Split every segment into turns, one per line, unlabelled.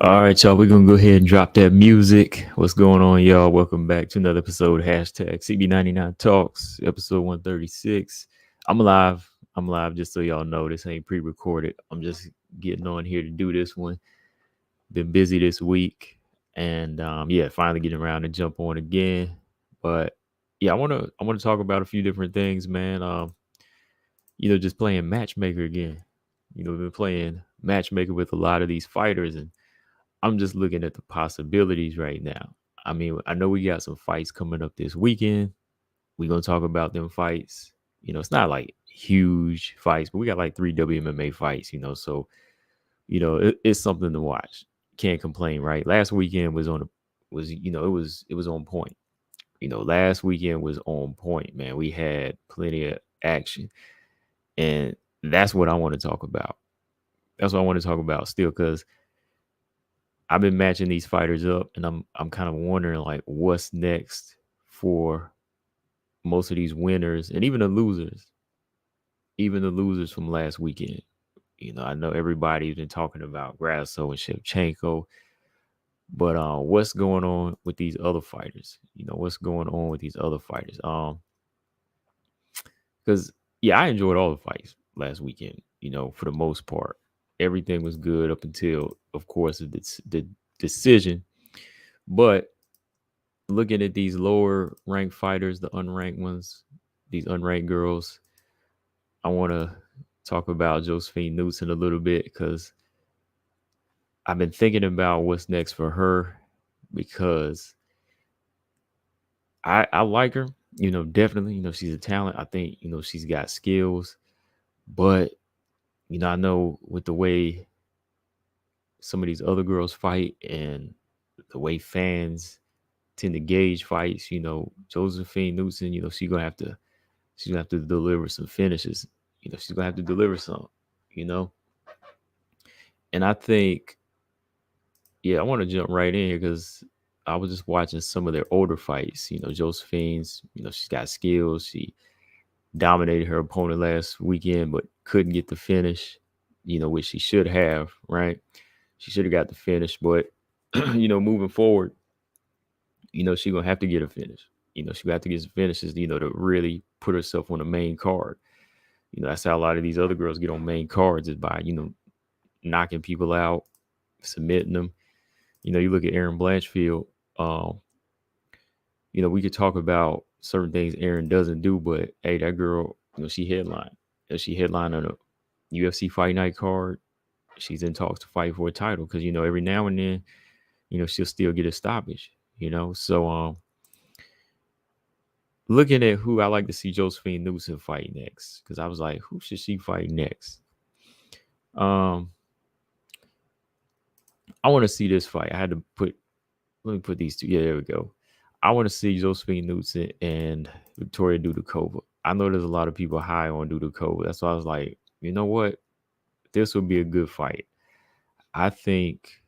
All right, y'all. We're gonna go ahead and drop that music. What's going on, y'all? Welcome back to another episode. Hashtag CB99 Talks, episode 136. I'm alive. I'm live. Just so y'all know, this ain't pre-recorded. I'm just getting on here to do this one. Been busy this week, and yeah, finally getting around to jump on again. But yeah, I wanna talk about a few different things, man. Just playing matchmaker again. Been playing matchmaker with a lot of these fighters, and I'm just looking at the possibilities right now. I mean, I know we got some fights coming up this weekend. We're gonna talk about them fights. It's not like huge fights, but we got like three WMMA fights. So it's something to watch. Can't complain, right? Last weekend was on a was it was on point. Last weekend was on point, man. We had plenty of action, and that's what I want to talk about. That's what I want to talk about still, because I've been matching these fighters up, and I'm kind of wondering like what's next for most of these winners and even the losers from last weekend. I know everybody's been talking about Grasso and Shevchenko, but what's going on with these other fighters? What's going on with these other fighters? Because yeah, I enjoyed all the fights last weekend. For the most part, everything was good up until, of course, the decision. But looking at these lower ranked fighters, the unranked ones, these unranked girls, I want to talk about Josefine Knutsson a little bit because I've been thinking about what's next for her because I like her, definitely, she's a talent. I think, she's got skills, but, I know with the way some of these other girls fight and the way fans tend to gauge fights, Josephine Knutsson, she's gonna have to deliver some finishes. She's gonna have to deliver some, you know. And I think, yeah, I want to jump right in here because I was just watching some of their older fights. Josephine's, she's got skills. She dominated her opponent last weekend, but couldn't get the finish, which she should have, right? She should have got the finish, but moving forward, she's gonna have to get a finish. She's gonna have to get some finishes, to really put herself on the main card. That's how a lot of these other girls get on main cards is by, knocking people out, submitting them. You look at Erin Blanchfield, um, we could talk about certain things Erin doesn't do, but hey, that girl, she headline. She headline on a UFC fight night card. She's in talks to fight for a title because, every now and then, she'll still get a stoppage, So looking at who I like to see Josephine Knutsson fight next, because I was like, who should she fight next? Um, I want to see this fight. I had to let me put these two. Yeah, there we go. I want to see Josephine Knutsson and Victoria Dudakova. I know there's a lot of people high on Dudakova. That's why I was like, you know what? This would be a good fight. I think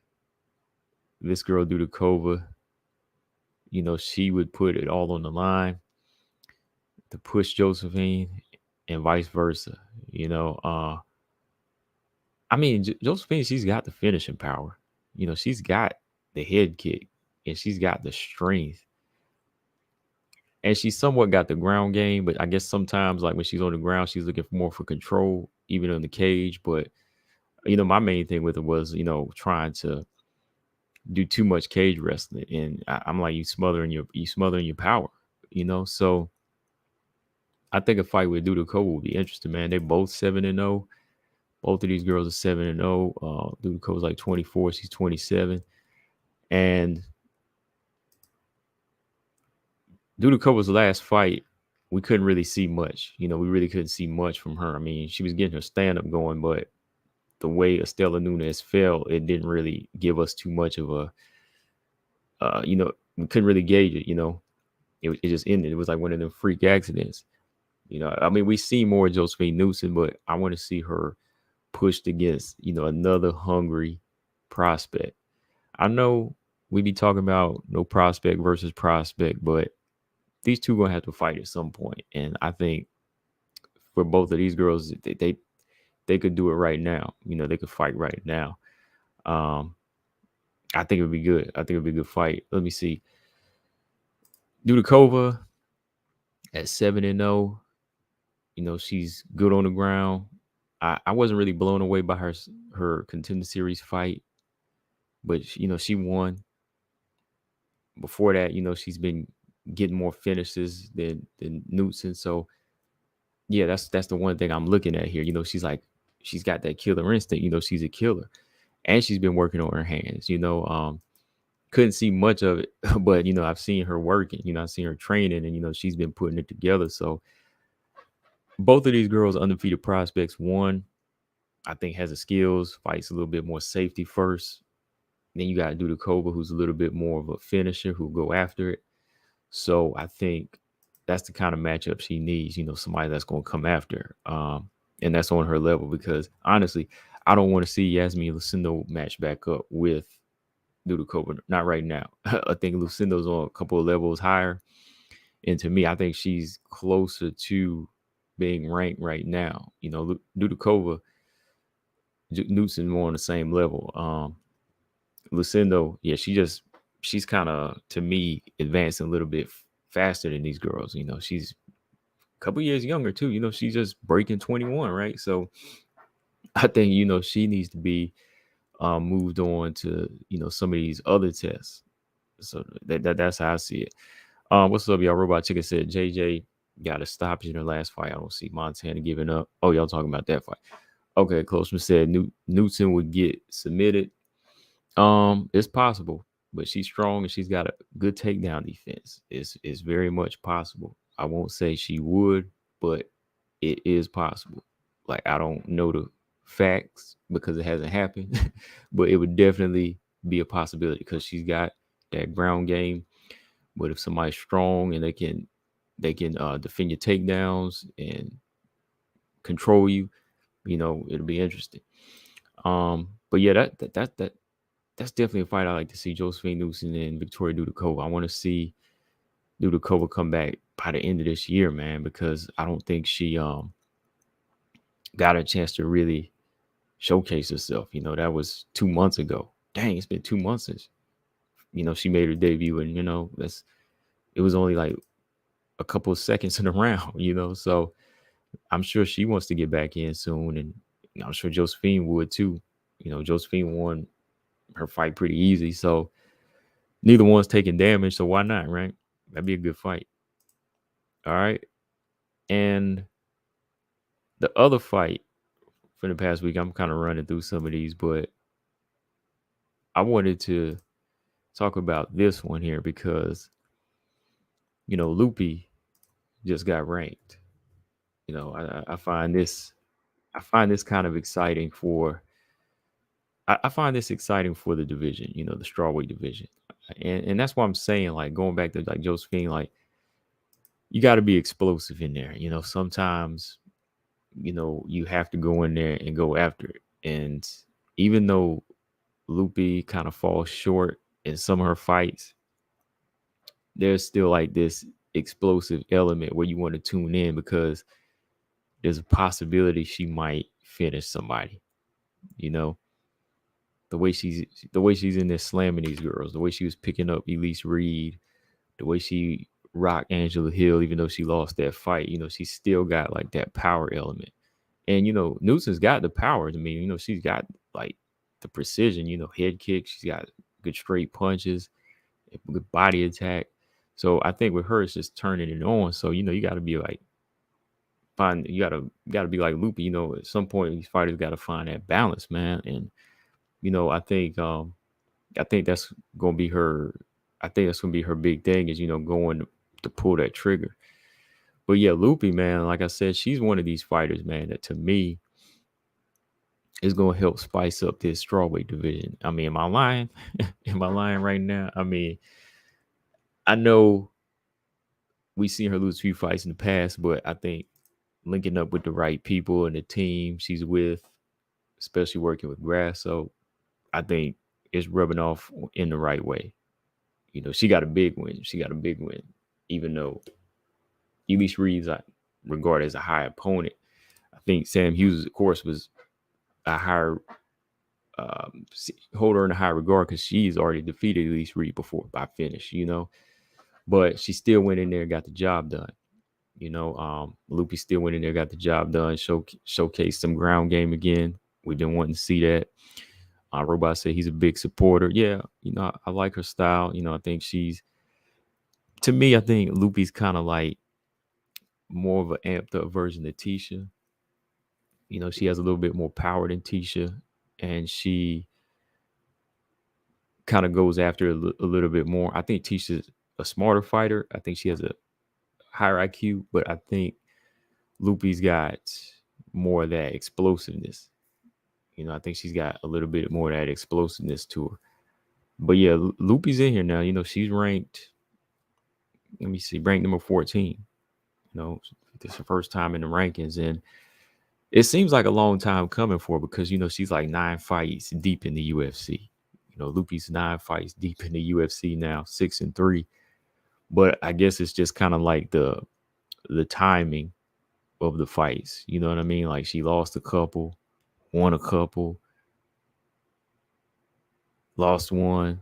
this girl Dudakova, she would put it all on the line to push Josephine and vice versa. I mean, Josephine, she's got the finishing power. She's got the head kick and she's got the strength. And she's somewhat got the ground game, but I guess sometimes, like when she's on the ground, she's looking more for control, even in the cage. But my main thing with it was, trying to do too much cage wrestling, and I'm like, you smothering your power, So I think a fight with Dudakova would be interesting, man. They're both 7-0. Both of these girls are 7-0. Dudakova's like 24, she's 27, and Dudakova's last fight, we couldn't really see much. We really couldn't see much from her. I mean, she was getting her stand up going, but the way Estela Nunes fell, it didn't really give us too much of a, we couldn't really gauge it. It just ended. It was like one of them freak accidents. I mean, we see more Josephine Knutsson, but I want to see her pushed against, another hungry prospect. I know we be talking about no prospect versus prospect, but these two gonna have to fight at some point, and I think for both of these girls, they could do it right now. They could fight right now. Um, I think it would be good. I think it would be a good fight. Let me see. Dudakova at 7-0. She's good on the ground. I wasn't really blown away by her contender series fight, but she won. Before that, she's been getting more finishes than Knutsson. So yeah, that's the one thing I'm looking at here. She's got that killer instinct. She's a killer, and she's been working on her hands. Couldn't see much of it, but I've seen her working. I've seen her training, and she's been putting it together. So both of these girls, undefeated prospects. One, I think, has the skills, fights a little bit more safety first. Then you got Dudakova, who's a little bit more of a finisher, who go after it. So I think that's the kind of matchup she needs. Somebody that's going to come after her, and that's on her level. Because honestly, I don't want to see Yasmin Lucindo match back up with Dudakova. Not right now. I think Lucindo's on a couple of levels higher, and to me, I think she's closer to being ranked right now. Dudakova, Knutsson more on the same level. Lucindo, yeah, she's kind of, to me, advancing a little bit faster than these girls. She's a couple years younger too. She's just breaking 21, right? So I think she needs to be moved on to some of these other tests. So that's how I see it. What's up, y'all? Robot Chicken said JJ got a stoppage in her last fight. I don't see Montana giving up. Oh, y'all talking about that fight? Okay, Closeman said Knutsson would get submitted. It's possible, but she's strong and she's got a good takedown defense. It's very much possible. I won't say she would, but it is possible. Like, I don't know the facts because it hasn't happened, but it would definitely be a possibility because she's got that ground game. But if somebody's strong and they can defend your takedowns and control you, it'll be interesting. But yeah, that's definitely a fight I like to see. Josefine Knutsson and Victoria Dudakova. I want to see Dudakova come back by the end of this year, man, because I don't think she got a chance to really showcase herself. That was 2 months ago. Dang, it's been 2 months since she made her debut, and it was only like a couple of seconds in the round. So I'm sure she wants to get back in soon, and I'm sure Josephine would too. Josephine won her fight pretty easy, so neither one's taking damage, so why not, right? That'd be a good fight. All right. And the other fight for the past week, I'm kind of running through some of these, but I wanted to talk about this one here because, Loopy just got ranked. I find this kind of exciting for I find this exciting for the division, the strawweight division. And that's why I'm saying, like, going back to like Josephine, like, you got to be explosive in there. Sometimes, you have to go in there and go after it. And even though Loopy kind of falls short in some of her fights, there's still like this explosive element where you want to tune in because there's a possibility she might finish somebody. The way she's in there slamming these girls, the way she was picking up Elise Reed, the way she rocked Angela Hill, even though she lost that fight, she still got like that power element. And Knutsson's got the power. I mean, she's got like the precision, head kicks, she's got good straight punches, good body attack. So I think with her, it's just turning it on. So you got to be like you gotta be like Loopy. At some point these fighters got to find that balance, man. And I think that's gonna be her. I think that's gonna be her big thing is going to pull that trigger. But yeah, Loopy, man, like I said, she's one of these fighters, man, that to me is gonna help spice up this strawweight division. I mean, am I lying? Am I lying right now? I mean, I know we've seen her lose a few fights in the past, but I think linking up with the right people and the team she's with, especially working with Grasso, I think it's rubbing off in the right way. She got a big win. Even though Elise Reed's regarded as a high opponent. I think Sam Hughes, of course, was a higher hold her in a high regard because she's already defeated Elise Reed before by finish, but she still went in there and got the job done. Loopy still went in there, got the job done, showcased some ground game again. We've been wanting to see that. Robot said he's a big supporter. Yeah, I like her style. I think to me, I think Loopy's kind of like more of an amped up version of Tisha. She has a little bit more power than Tisha, and she kind of goes after a little bit more. I think Tisha's a smarter fighter. I think she has a higher IQ, but I think Loopy's got more of that explosiveness. I think she's got a little bit more of that explosiveness to her. But yeah, Loopy's in here now. She's ranked, let me see, ranked number 14. This is her first time in the rankings. And it seems like a long time coming for her because, she's like 9 fights deep in the UFC. Loopy's 9 fights deep in the UFC now, 6-3. But I guess it's just kind of like the timing of the fights. You know what I mean? Like she lost a couple, won a couple, lost one,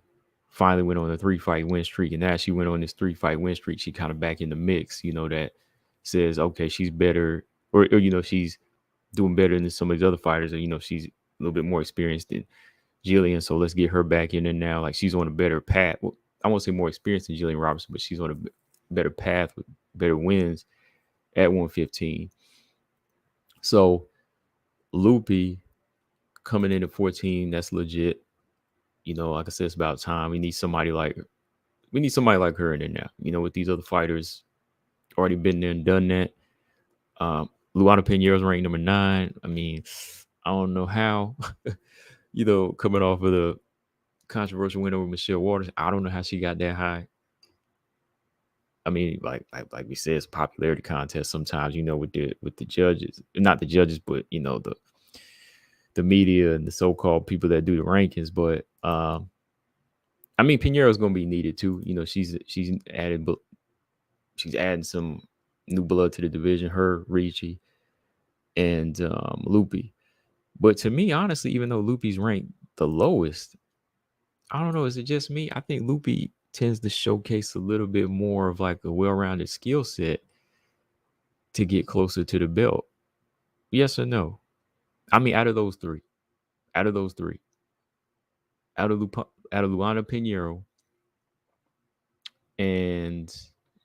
finally went on a 3-fight win streak. And now she went on this 3-fight win streak. She kind of back in the mix, that says, okay, she's better, or she's doing better than some of these other fighters. And, she's a little bit more experienced than Jillian. So let's get her back in there now. Like she's on a better path. Well, I won't say more experienced than Jillian Robertson, but she's on a better path with better wins at 115. So Loopy coming in at 14, that's legit. Like I said, it's about time. We need somebody like her in there now. With these other fighters already been there and done that. Luana Pinheiro's ranked number 9. I mean, I don't know how, coming off of the controversial win over Michelle Waters, I don't know how she got that high. I mean, like we said, it's a popularity contest sometimes, with the judges, not the judges, but the media and the so-called people that do the rankings. But I mean, Pinheiro's gonna be needed too. She's adding some new blood to the division. Her, Ricci, and Loopy. But to me, honestly, even though Loopy's ranked the lowest, I don't know. Is it just me? I think Loopy tends to showcase a little bit more of like a well-rounded skill set to get closer to the belt. Yes or no? I mean, out of those three, out of Luana Pinheiro and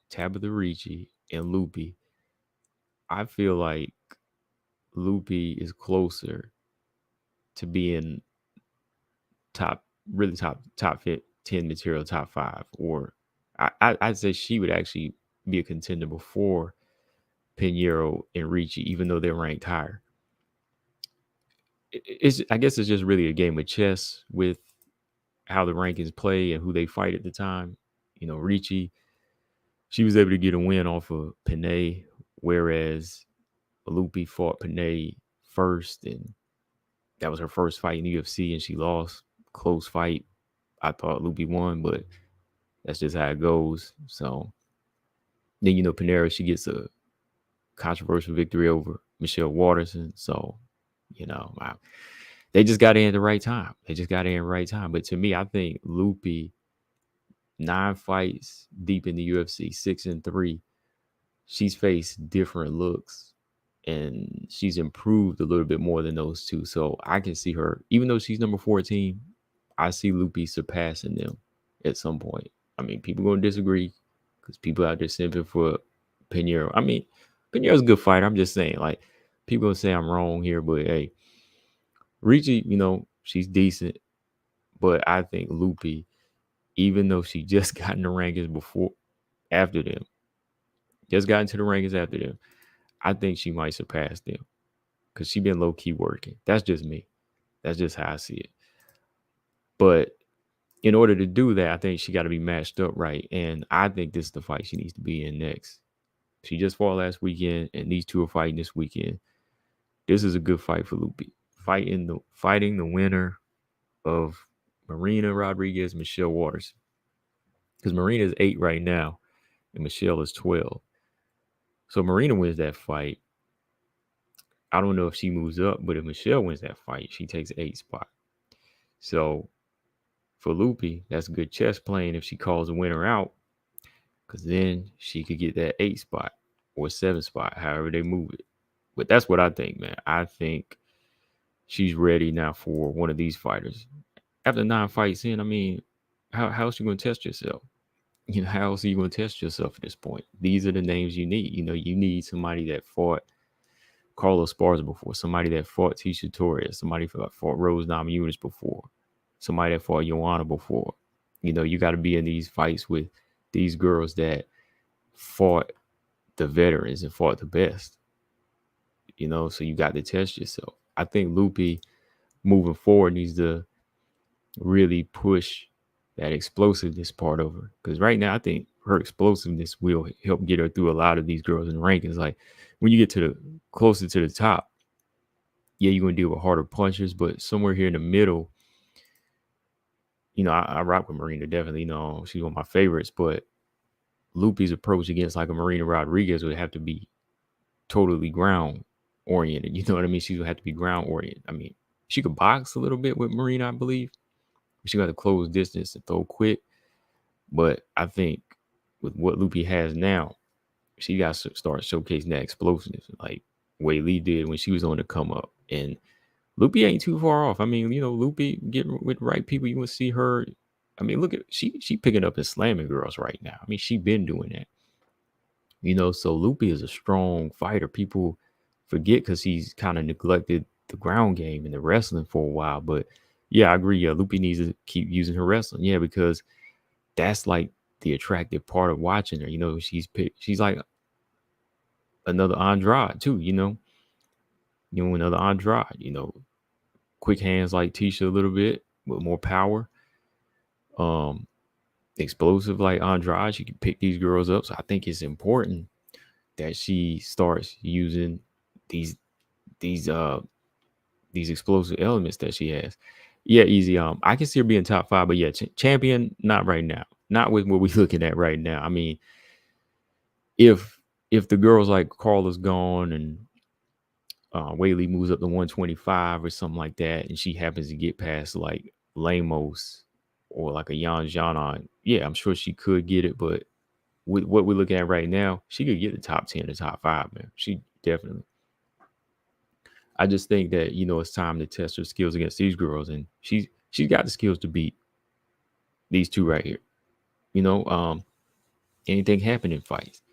Tabitha Ricci and Loopy, I feel like Loopy is closer to being top 10 material, top 5, or I'd say she would actually be a contender before Pinheiro and Ricci, even though they're ranked higher. I guess it's just really a game of chess with how the rankings play and who they fight at the time. Ricci, she was able to get a win off of Panay, whereas Loopy fought Panay first, and that was her first fight in the UFC, and she lost. Close fight. I thought Loopy won, but that's just how it goes. So then, Pinheiro, she gets a controversial victory over Michelle Waterson. So, they just got in at the right time. But to me, I think Loopy, 9 fights deep in the UFC, 6-3, she's faced different looks and she's improved a little bit more than those two. So I can see her, even though she's number 14, I see Loopy surpassing them at some point. I mean, people going to disagree because people out there simping for Pinheiro. I mean, Pinheiro's a good fighter. I'm just saying, like, people going to say I'm wrong here, but hey, Ricci, she's decent. But I think Loopy, even though she just got in the rankings after them, I think she might surpass them because she been low-key working. That's just me. That's just how I see it. But in order to do that, I think she got to be matched up right. And I think this is the fight she needs to be in next. She just fought last weekend, and these two are fighting this weekend. This is a good fight for Loopy. Fighting the winner of Marina Rodriguez, Michelle Waters. Because Marina is 8 right now, and Michelle is 12. So Marina wins that fight. I don't know if she moves up, but if Michelle wins that fight, she takes 8 spot. So for Loopy, that's good chess playing if she calls the winner out, because then she could get that 8 spot or 7 spot, however they move it. But that's what I think, man. I think she's ready now for one of these fighters. After 9 fights in, I mean, how else you going to test yourself? How else are you going to test yourself at this point? These are the names you need. You need somebody that fought Carlos Esparza before, somebody that fought Tisha Torres, somebody that fought Rose Namajunas before, somebody that fought Joanna before. You got to be in these fights with these girls that fought the veterans and fought the best. So you got to test yourself. I think Loopy moving forward needs to really push that explosiveness part of her, because right now I think her explosiveness will help get her through a lot of these girls in the rankings. Like when you get to the closer to the top, yeah, you're gonna deal with harder punches, but somewhere here in the middle, I rock with Marina definitely. She's one of my favorites, but Loopy's approach against like a Marina Rodriguez would have to be totally ground oriented. You know what I mean? She would have to be ground oriented. I mean, she could box a little bit with Marina, I believe. She got to close distance and throw quick. But I think with what Loopy has now, she got to start showcasing that explosiveness like Wei Lee did when she was on the come up. And Loopy ain't too far off. I mean, Loopy getting with the right people, you want to see her. I mean, look at she picking up and slamming girls right now. I mean, she been doing that. So Loopy is a strong fighter. People forget because he's kind of neglected the ground game and the wrestling for a while. But yeah, I agree. Yeah, Loopy needs to keep using her wrestling. Yeah, because that's like the attractive part of watching her. She's like another Andrade too. Another Andrade. Quick hands like Tisha a little bit with more power. Explosive like Andrade. She can pick these girls up. So I think it's important that she starts using these explosive elements that she has. Yeah, easy. I can see her being top 5, but yeah, champion not right now. Not with what we're looking at right now. I mean, if the girls like Carla's gone and Whaley moves up to 125 or something like that, and she happens to get past like Lamos or like a Jan Janon, yeah, I'm sure she could get it. But with what we're looking at right now, she could get the top 10 to top 5, man. She definitely. I just think that it's time to test her skills against these girls, and she's got the skills to beat these two right here. Anything happen in fights.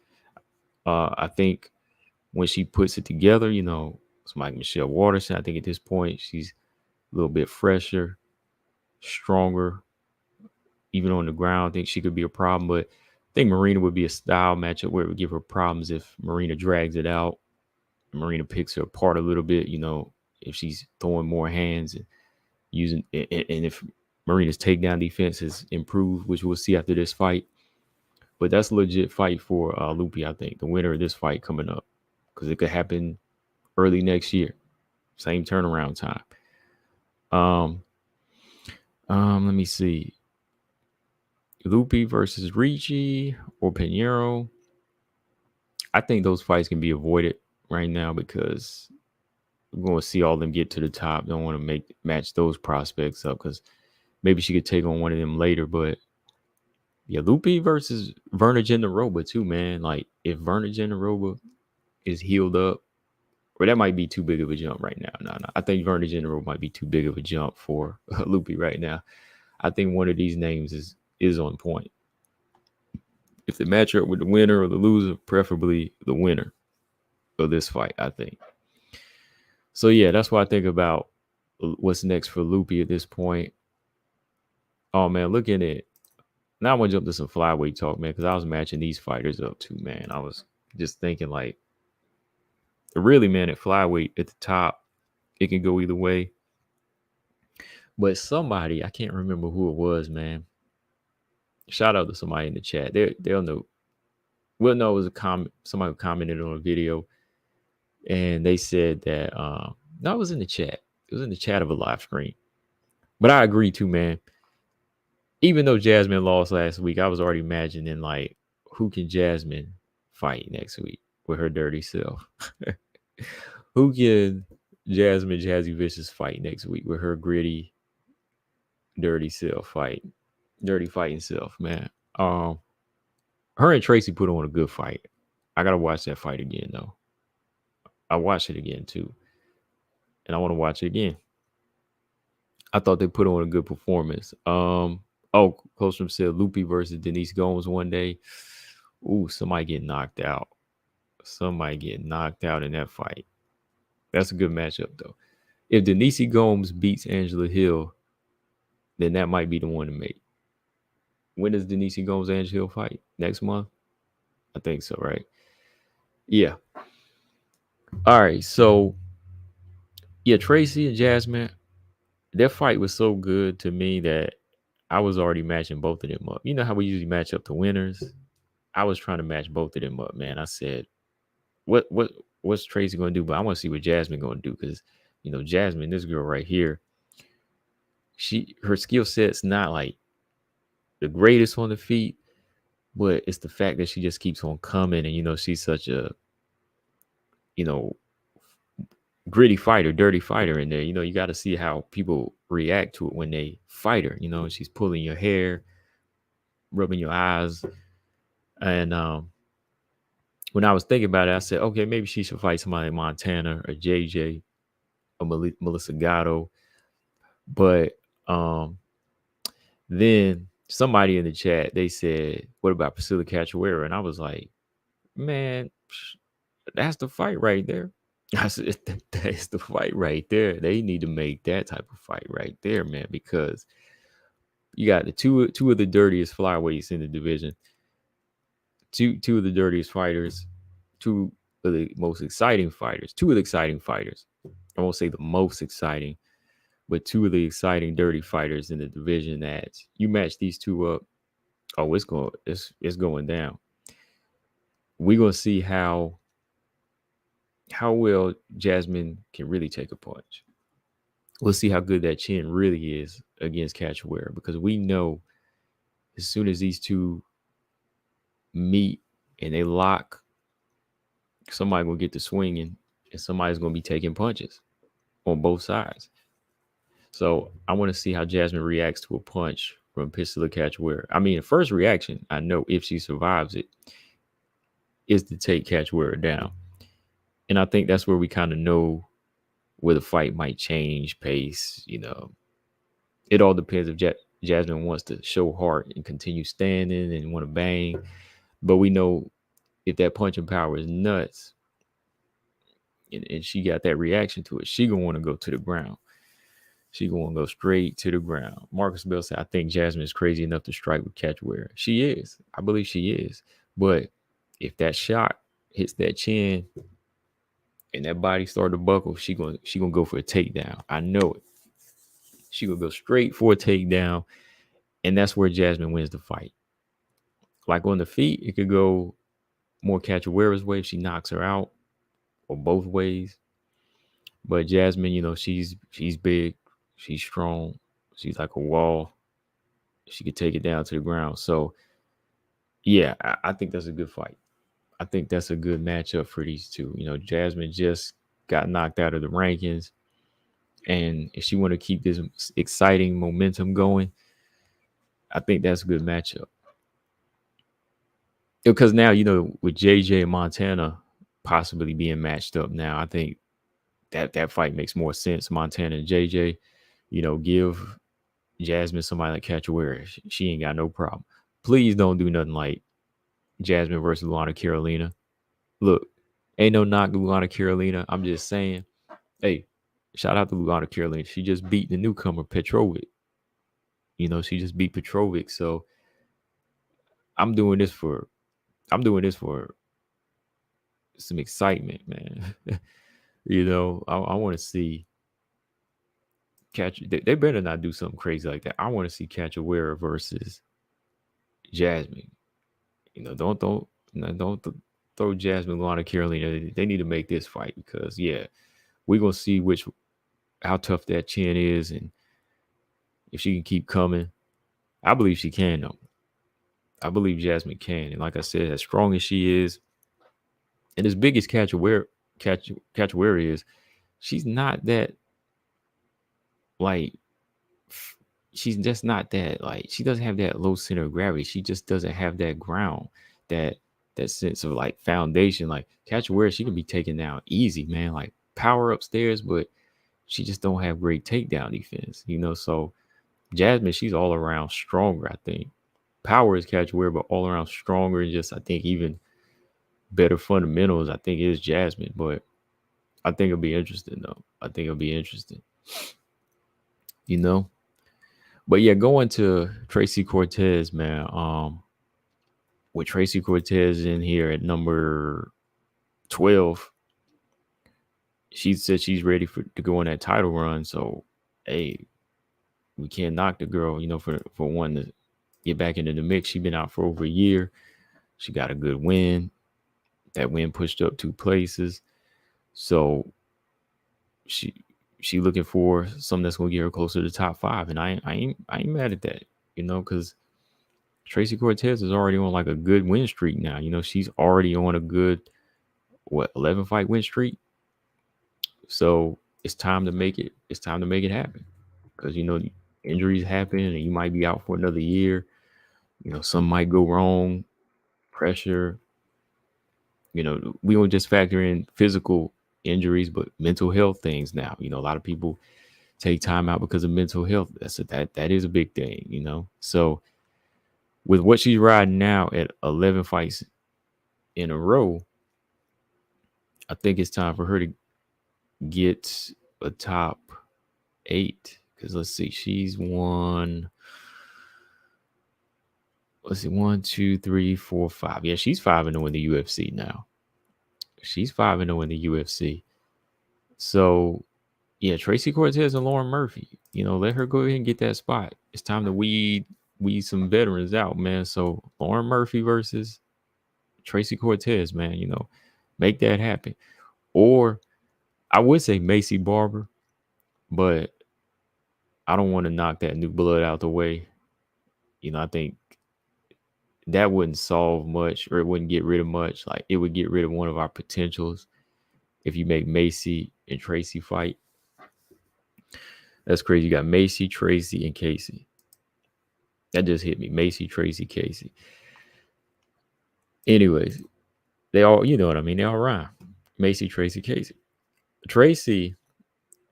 I think when she puts it together, it's like Michelle Waterson. I think at this point she's a little bit fresher, stronger, even on the ground. I think she could be a problem, but I think Marina would be a style matchup where it would give her problems if Marina drags it out. Marina picks her apart a little bit, if she's throwing more hands and using, and if Marina's takedown defense has improved, which we'll see after this fight. But that's a legit fight for Loopy, I think, the winner of this fight coming up, because it could happen early next year. Same turnaround time. Let me see. Loopy versus Ricci or Pinheiro. I think those fights can be avoided right now because we're going to see all of them get to the top. Don't want to match those prospects up because maybe she could take on one of them later. But yeah, Loopy versus Verna Gendaroba too, man. Like if Verna Gendaroba is healed up, or that might be too big of a jump right now. No. I think Verna Gendaroba might be too big of a jump for Loopy right now. I think one of these names is on point. If the matchup with the winner or the loser, preferably the winner of this fight, I think. So yeah, that's what I think about what's next for Loopy at this point. Oh man, looking at now I want to jump to some flyweight talk, man, because I was matching these fighters up too, man. I was just thinking like, really, man, at flyweight at the top, it can go either way. But somebody, I can't remember who it was, man. Shout out to somebody in the chat. They'll know. We'll know it was a comment. Somebody who commented on a video, and they said that no, it was in the chat. It was in the chat of a live stream. But I agree too, man. Even though Jasmine lost last week, I was already imagining like who can Jasmine fight next week with her dirty self. Who can Jasmine Jazzy Vicious fight next week with her gritty dirty self fight. Dirty fighting self, man. Her and Tracey put on a good fight. I gotta watch that fight again though. I watched it again too. And I want to watch it again. I thought they put on a good performance. Colstrom said Loopy versus Denise Gomes one day. Ooh, somebody get knocked out. Somebody get knocked out in that fight. That's a good matchup though. If Denise Gomes beats Angela Hill, then that might be the one to make. When does Denise Gomes Angela Hill fight? Next month? I think so, right? Yeah. All right. So yeah, Tracey and Jasmine, their fight was so good to me that I was already matching both of them up. You know how we usually match up the winners? I was trying to match both of them up, man. I said, what's Tracey gonna do? But I want to see what Jasmine gonna do because Jasmine, this girl right here, her skill set's not like the greatest on the feet, but it's the fact that she just keeps on coming, and she's such a gritty fighter, dirty fighter in there. You got to see how people react to it when they fight her. She's pulling your hair, rubbing your eyes. And when I was thinking about it, I said, okay, maybe she should fight somebody like Montana or JJ or Melissa Gatto. But then somebody in the chat, they said, what about Priscilla Cachoeira? And I was like, man, that's the fight right there. I said, that's the fight right there. They need to make that type of fight right there, man, because you got the two of the dirtiest flyweights in the division, two of the dirtiest fighters, two of the most exciting fighters, two of the exciting fighters. I won't say the most exciting, but two of the exciting dirty fighters in the division. That you match these two up, oh, it's going down. We're gonna see how well Jasmine can really take a punch. We'll see how good that chin really is against Cachoeira, because we know as soon as these two meet and they lock, somebody gonna get to swinging and somebody's gonna be taking punches on both sides. So I want to see how Jasmine reacts to a punch from Priscilla Cachoeira. I mean, the first reaction, I know if she survives it, is to take Cachoeira down. And I think that's where we kind of know where the fight might change pace. It all depends if Jasmine wants to show heart and continue standing and want to bang. But we know if that punching power is nuts and she got that reaction to it, she gonna want to go to the ground. She gonna go straight to the ground. Marcus Bell said, I think Jasmine is crazy enough to strike with Cachoeira. She is. I believe she is. But if that shot hits that chin and that body start to buckle, she gonna go for a takedown. I know it. She gonna go straight for a takedown, and that's where Jasmine wins the fight. Like on the feet, it could go more Cachoeira's way if she knocks her out, or both ways. But Jasmine, she's big, she's strong, she's like a wall. She could take it down to the ground. So, yeah, I think that's a good fight. I think that's a good matchup for these two. Jasmine just got knocked out of the rankings. And if she want to keep this exciting momentum going, I think that's a good matchup. Because now, with JJ and Montana possibly being matched up now, I think that fight makes more sense. Montana and JJ, give Jasmine somebody like Cachoeira. She ain't got no problem. Please don't do nothing like Jasmine versus Luana Carolina. Look, ain't no knock to Luana Carolina. I'm just saying, hey, shout out to Luana Carolina. She just beat the newcomer Petrovic. She just beat Petrovic. So I'm doing this for some excitement, man. I want to see they better not do something crazy like that. I want to see Cachoeira versus Jasmine. Don't throw Jasmine Luana Carolina. They need to make this fight because we're gonna see how tough that chin is and if she can keep coming. I believe she can though. I believe Jasmine can, and like I said, as strong as she is, and as big as Cachoeira is, she's not that like she's just not that, like, she doesn't have that low center of gravity. She just doesn't have that ground, that sense of like foundation. Like Cachoeira, she can be taken down easy, man. Like power upstairs, but she just don't have great takedown defense, So Jasmine, she's all around stronger, I think. Power is Cachoeira, but all around stronger, and just I think even better fundamentals, I think, is Jasmine. But I think it'll be interesting though. I think it'll be interesting. you know. But yeah, going to Tracey Cortez, man. With Tracey Cortez in here at number 12, she said she's ready to go on that title run. So, hey, we can't knock the girl, for one to get back into the mix. She's been out for over a year. She got a good win. That win pushed up 2 places. So she looking for something that's gonna get her closer to the top 5, and I ain't mad at that, because Tracey Cortez is already on like a good win streak now. She's already on a good 11 fight win streak. So it's time to make it. It's time to make it happen, because injuries happen, and you might be out for another year. Some might go wrong, pressure. We don't just factor in physical injuries, but mental health things now. A lot of people take time out because of mental health. That is a big thing. So with what she's riding now at 11 fights in a row, I think it's time for her to get a top 8. Because let's see, she's won. Let's see, 1, 2, 3, 4, 5. Yeah, she's 5-0 in the UFC now. She's 5-0 in the UFC. So, yeah, Tracey Cortez and Lauren Murphy. Let her go ahead and get that spot. It's time to weed some veterans out, man. So Lauren Murphy versus Tracey Cortez, man. Make that happen. Or I would say Macy Barber, but I don't want to knock that new blood out the way. I think that wouldn't solve much, or it wouldn't get rid of much. Like, it would get rid of one of our potentials if you make Macy and Tracey fight. That's crazy. You got Macy, Tracey, and Casey. That just hit me. Macy, Tracey, Casey. Anyways, they all, you know what I mean? They all rhyme. Macy, Tracey, Casey. Tracey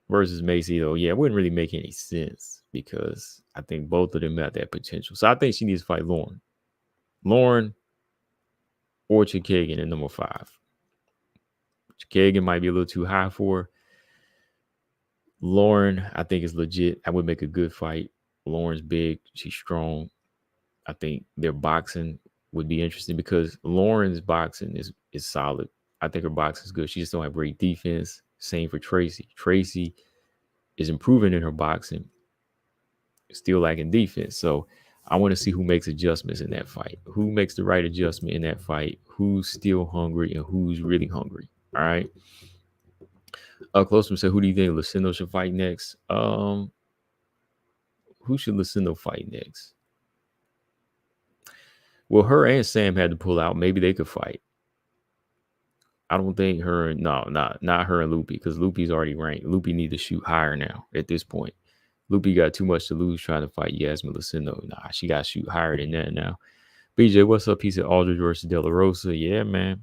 versus Macy, though, yeah, it wouldn't really make any sense, because I think both of them have that potential. So I think she needs to fight Lauren. Lauren or Chikagan at number 5. Chikagan might be a little too high for her. Lauren, I think, is legit. I would make a good fight. Lauren's big. She's strong. I think their boxing would be interesting, because Lauren's boxing is solid. I think her boxing is good. She just don't have great defense. Same for Tracey. Tracey is improving in her boxing, still lacking defense. So I want to see who makes adjustments in that fight. Who makes the right adjustment in that fight? Who's still hungry and who's really hungry? All right. Close said, who do you think Lucindo should fight next? Who should Lucindo fight next? Well, her and Sam had to pull out. Maybe they could fight. I don't think not her and Loopy, because Loopy's already ranked. Loopy need to shoot higher now at this point. Loopy got too much to lose trying to fight Yasmin Lucindo. Nah, she got to shoot higher than that now. BJ, what's up? He said Aldridge versus De La Rosa. Yeah, man.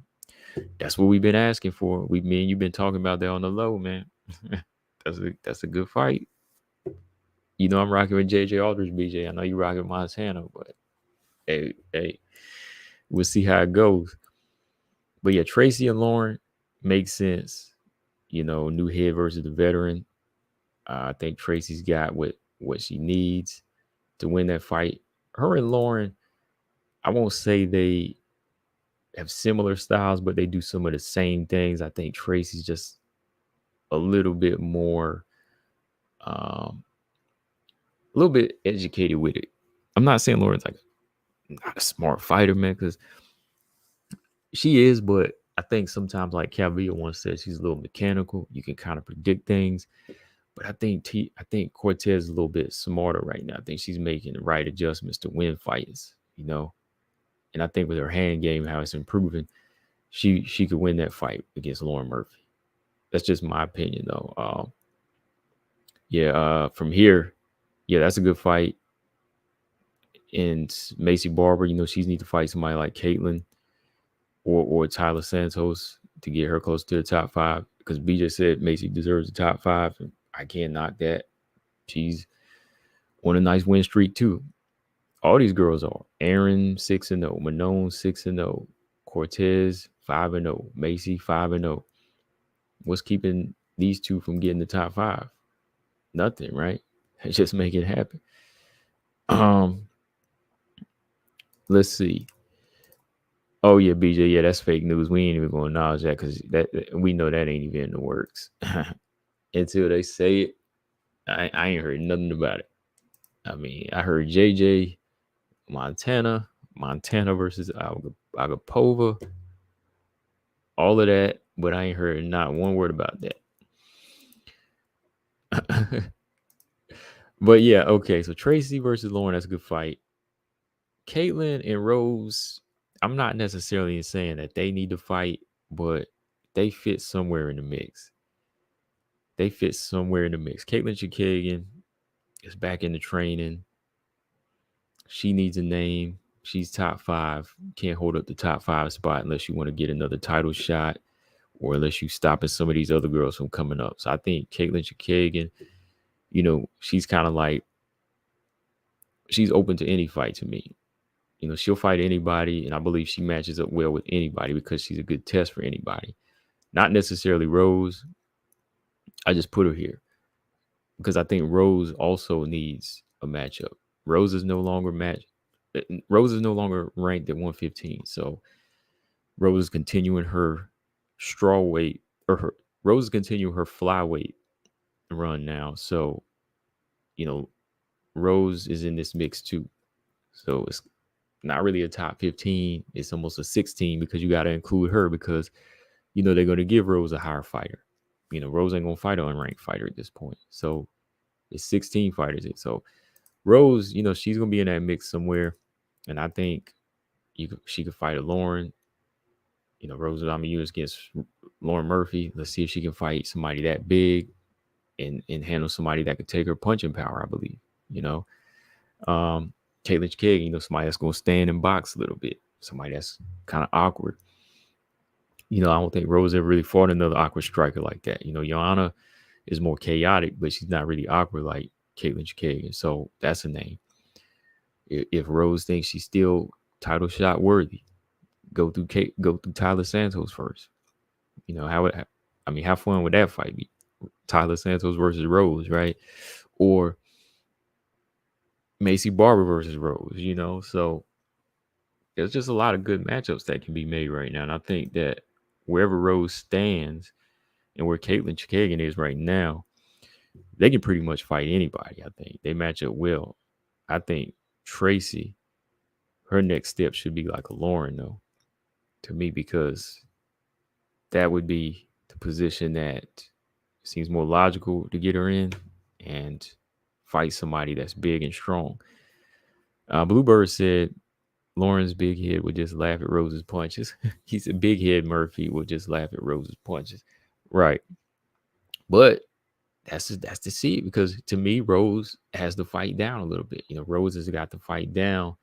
That's what we've been asking for. Me and you've been talking about that on the low, man. That's a good fight. I'm rocking with JJ Aldridge, BJ. I know you rocking with Montana, but hey, we'll see how it goes. But yeah, Tracey and Lauren makes sense. New head versus the veteran. I think Tracey's got what she needs to win that fight. Her and Lauren, I won't say they have similar styles, but they do some of the same things. I think Tracey's just a little bit more, a little bit educated with it. I'm not saying Lauren's like not a smart fighter, man, because she is, but I think sometimes, like Calvillo once said, she's a little mechanical. You can kind of predict things. But I think Cortez is a little bit smarter right now. I think she's making the right adjustments to win fights, And I think with her hand game, how it's improving, she could win that fight against Lauren Murphy. That's just my opinion, though. From here, Yeah, that's a good fight. And Macy Barber, she's need to fight somebody like Caitlin or Tyler Santos to get her close to the top 5. Because BJ said Macy deserves the top 5, and I can't knock that. She's on a nice win streak too. All these girls are. Erin 6-0, Manon 6-0, Cortez 5-0, Macy 5-0. What's keeping these two from getting the top 5? Nothing, right? Just make it happen. Let's see. Oh yeah, BJ. Yeah, that's fake news. We ain't even gonna acknowledge that because that we know that ain't even in the works. Until they say it, I ain't heard nothing about it. I mean, I heard JJ Montana versus Agapova, all of that, but I ain't heard not one word about that. But yeah, okay. So Tracey versus Lauren, that's a good fight. Caitlin and Rose, I'm not necessarily saying that they need to fight, but they fit somewhere in the mix. Caitlin Chikagian is back in the training. She needs a name. She's top 5. Can't hold up the top 5 spot unless you want to get another title shot or unless you stopping some of these other girls from coming up. So I think Caitlin Chikagian, she's kind of like, she's open to any fight to me. She'll fight anybody, and I believe she matches up well with anybody because she's a good test for anybody. Not necessarily Rose. I just put her here because I think Rose also needs a matchup. Rose is no longer ranked at 115. So Rose is continuing her strawweight Rose is continuing her flyweight run now. So, Rose is in this mix too. So it's not really a top 15. It's almost a 16 because you got to include her because, they're going to give Rose a higher fighter. Rose ain't going to fight an unranked fighter at this point. So it's 16 fighters. So Rose, she's going to be in that mix somewhere. And I think she could fight a Lauren. Rose Namajunas against Lauren Murphy. Let's see if she can fight somebody that big and handle somebody that could take her punching power, I believe. Caitlin Chikagian, somebody that's going to stand and box a little bit. Somebody that's kind of awkward. I don't think Rose ever really fought another awkward striker like that. Joanna is more chaotic, but she's not really awkward like Caitlin Chikagian. So that's a name. If Rose thinks she's still title shot worthy, go through Tyler Santos first. How fun would that fight be? Tyler Santos versus Rose, right? Or Macy Barber versus Rose, So there's just a lot of good matchups that can be made right now. And I think that wherever Rose stands and where Caitlin Chikagian is right now, they can pretty much fight anybody, I think. They match up well. I think Tracey, her next step should be like a Lauren, though, to me, because that would be the position that seems more logical to get her in and fight somebody that's big and strong. Bluebird said Lauren's big head would just laugh at Rose's punches. He said big head Murphy would just laugh at Rose's punches. Right. But that's to see it because to me, Rose has to fight down a little bit. Rose has got to fight down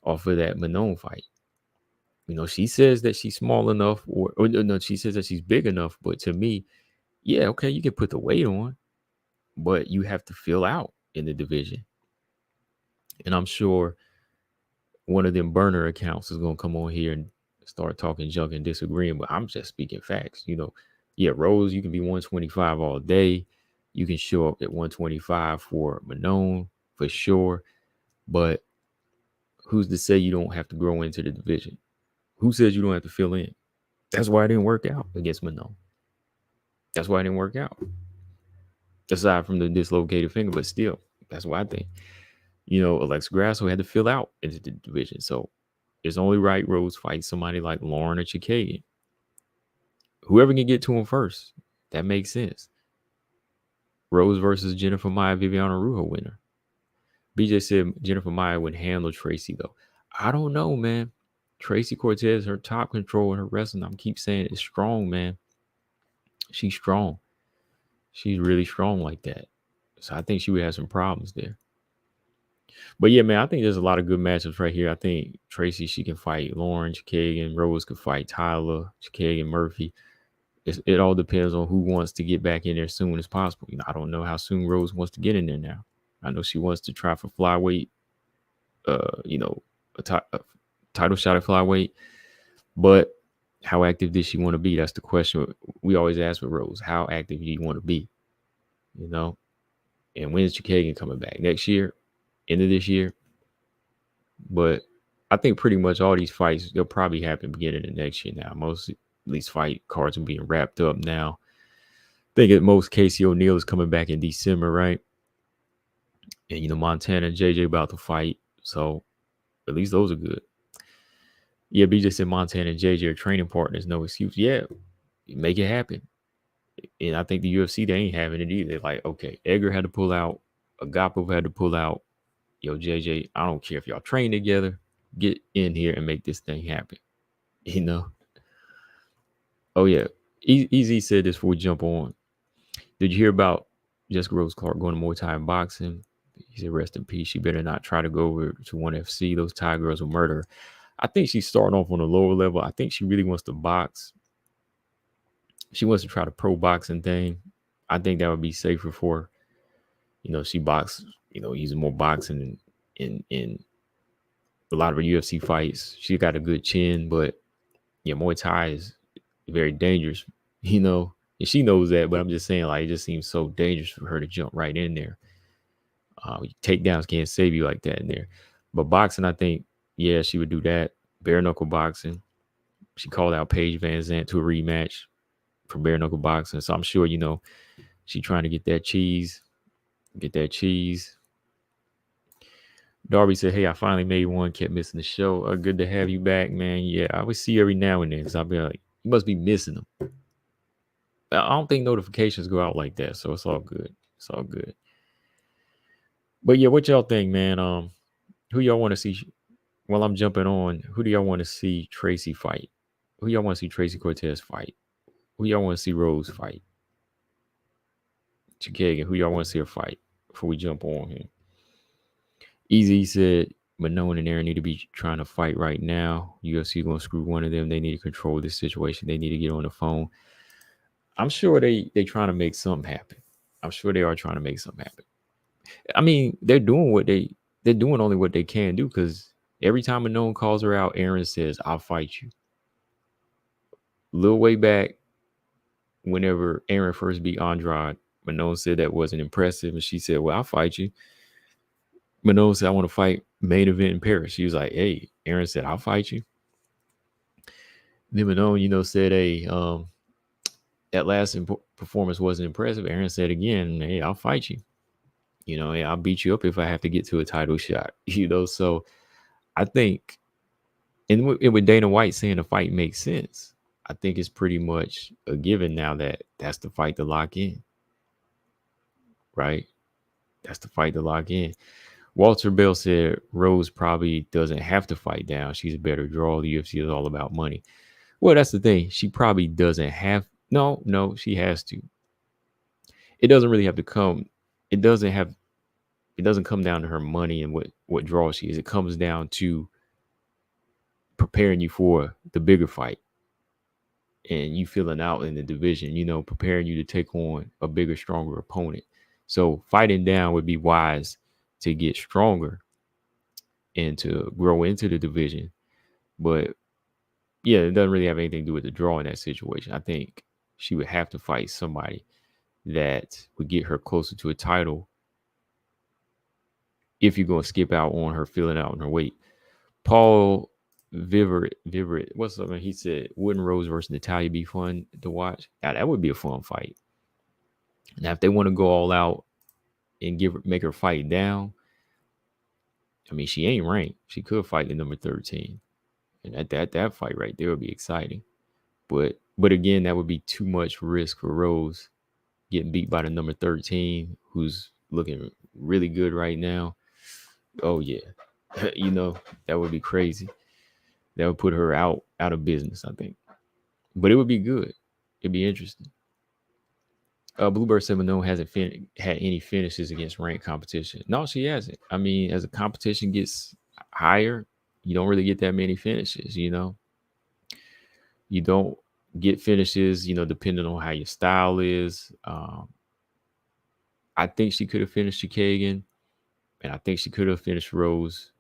off of that Manon fight. She says that she's small enough or no, she says that she's big enough. But to me, yeah, okay, you can put the weight on, but you have to fill out in the division. And I'm sure one of them burner accounts is going to come on here and start talking junk and disagreeing, but I'm just speaking facts. Yeah, Rose, you can be 125 all day. You can show up at 125 for Manon for sure. But who's to say you don't have to grow into the division? Who says you don't have to fill in? That's why it didn't work out against Manon. That's why it didn't work out. Aside from the dislocated finger, but still, that's why I think. Alexa Grasso had to fill out into the division. So it's only right Rose fights somebody like Lauren or Chikagian. Whoever can get to him first. That makes sense. Rose versus Jennifer Maia, Viviana Rujo winner. BJ said Jennifer Maia would handle Tracey, though. I don't know, man. Tracey Cortez, her top control and her wrestling, I keep saying it's strong, man. She's strong. She's really strong like that. So I think she would have some problems there. But yeah, man, I think there's a lot of good matchups right here. I think Tracey, she can fight Lauren, Chikagan. Rose could fight Tyler, Chikagan, Murphy. It all depends on who wants to get back in there as soon as possible. I don't know how soon Rose wants to get in there now. I know she wants to try for flyweight, a title shot at flyweight. But how active did she want to be? That's the question we always ask with Rose. How active do you want to be? And when is Chikagan coming back? Next year? End of this year? But I think pretty much all these fights, they'll probably happen beginning of next year now. Most of these fight cards are being wrapped up now. I think at most Casey O'Neill is coming back in December, right? And, Montana and JJ about to fight. So at least those are good. Yeah, BJ said Montana and JJ are training partners. No excuse. Yeah, make it happen. And I think the UFC, they ain't having it either. Like, okay, Edgar had to pull out. Agapov had to pull out. Yo, JJ, I don't care if y'all train together. Get in here and make this thing happen. Oh, yeah. Easy said this before we jump on. Did you hear about Jessica Rose Clark going to Muay Thai and boxing? He said, rest in peace. She better not try to go over to ONE FC. Those Thai girls will murder her. I think she's starting off on a lower level. I think she really wants to box. She wants to try the pro boxing thing. I think that would be safer for her. She boxes, using more boxing in a lot of her UFC fights. She got a good chin, but yeah, Muay Thai is very dangerous, and she knows that, but I'm just saying, like, it just seems so dangerous for her to jump right in there. Takedowns can't save you like that in there. But boxing, I think, yeah, she would do that. Bare knuckle boxing. She called out Paige Van Zandt to a rematch for bare knuckle boxing. So I'm sure, she's trying to get that cheese. Darby said, hey, I finally made one. Kept missing the show. Good to have you back, man. Yeah, I always see you every now and then. Because I'll be like, you must be missing them. I don't think notifications go out like that. So it's all good. But yeah, what y'all think, man? Who y'all want to see? While I'm jumping on, who do y'all want to see Tracey fight? Who y'all want to see Tracey Cortez fight? Who y'all want to see Rose fight? Chikagan, who y'all want to see her fight before we jump on here? Easy said, Manon and Erin need to be trying to fight right now. UFC going to screw one of them. They need to control this situation. They need to get on the phone. I'm sure they trying to make something happen. I'm sure they are trying to make something happen. I mean, they're doing only what they can do, because every time Manon calls her out, Erin says, I'll fight you. A little way back, whenever Erin first beat Andrade, Manon said that wasn't impressive, and she said, well, I'll fight you. Manon said, I want to fight main event in Paris. She was like, hey, Erin said, I'll fight you. Then Manon, said, hey, that last performance wasn't impressive. Erin said again, hey, I'll fight you. Hey, I'll beat you up if I have to get to a title shot. So I think, and with Dana White saying the fight makes sense, I think it's pretty much a given now that that's the fight to lock in. Right? That's the fight to lock in. Walter Bell said Rose probably doesn't have to fight down. She's a better draw. The UFC is all about money. Well, that's the thing. She probably doesn't have. No, she has to. It doesn't really have to come. It doesn't come down to her money and what draw she is. It comes down to preparing you for the bigger fight and you feeling out in the division, preparing you to take on a bigger, stronger opponent. So fighting down would be wise to get stronger and to grow into the division. But yeah, it doesn't really have anything to do with the draw in that situation. I think she would have to fight somebody that would get her closer to a title if you're going to skip out on her filling out on her weight. Paul Viverett, what's up, man? He said, wouldn't Rose versus Natalia be fun to watch? Yeah, that would be a fun fight. Now, if they want to go all out and make her fight down, I mean, she ain't ranked. She could fight the number 13. And that fight right there would be exciting. But again, that would be too much risk for Rose getting beat by the number 13, who's looking really good right now. Oh, yeah. That would be crazy. That would put her out of business, I think. But it would be good. It'd be interesting. Bluebird said Manon hasn't had any finishes against ranked competition. No, she hasn't. I mean, as the competition gets higher, you don't really get that many finishes. You don't get finishes. Depending on how your style is. I think she could have finished Chikagan, and I think she could have finished Rose.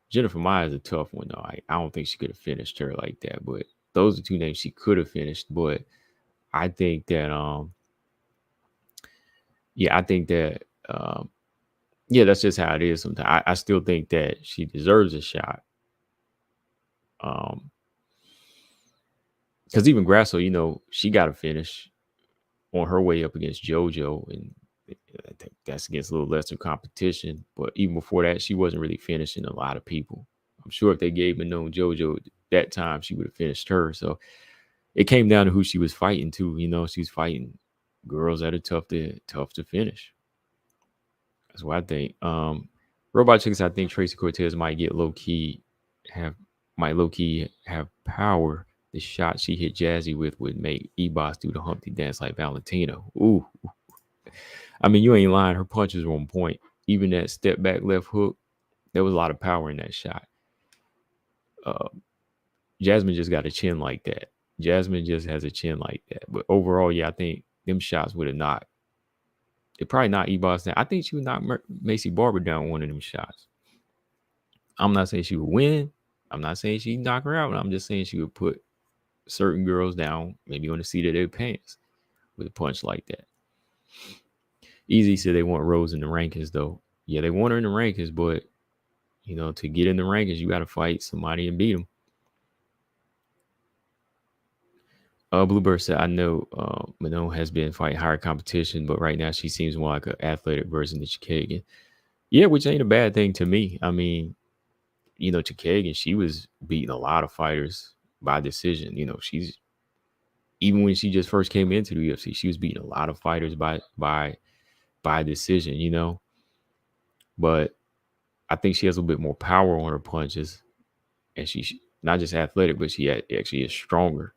Jennifer Maya is a tough one, though. I don't think she could have finished her like that. But those are two names she could have finished. But I think that, I think that, that's just how it is sometimes. I still think that she deserves a shot. Because even Grasso, she got a finish on her way up against JoJo, and I think that's against a little lesser competition. But even before that, she wasn't really finishing a lot of people. I'm sure if they gave Manon JoJo that time, she would have finished her. So it came down to who she was fighting too. She's fighting girls that are tough to finish. That's what I think. Robot Chicks, I think Tracey Cortez might low key have power. The shot she hit Jazzy with would make E-Boss do the Humpty dance like Valentino. Ooh. I mean, you ain't lying. Her punches were on point. Even that step back left hook, there was a lot of power in that shot. Jasmine just got a chin like that. Jasmine just has a chin like that. But overall, I think them shots would have knocked. It probably knocked E-Boss down. I think she would knock Macy Barber down one of them shots. I'm not saying she would win. I'm not saying she'd knock her out. I'm just saying she would put certain girls down, maybe on the seat of their pants with a punch like that. Easy said they want Rose in the rankings, though. Yeah, they want her in the rankings, but, to get in the rankings, you got to fight somebody and beat them. Bluebird said, I know Manon has been fighting higher competition, but right now she seems more like an athletic version of Chikagan. Yeah, which ain't a bad thing to me. I mean, Chikagan, she was beating a lot of fighters by decision. She's, even when she just first came into the UFC, she was beating a lot of fighters by decision, But I think she has a little bit more power on her punches, and she's not just athletic, but she actually is stronger.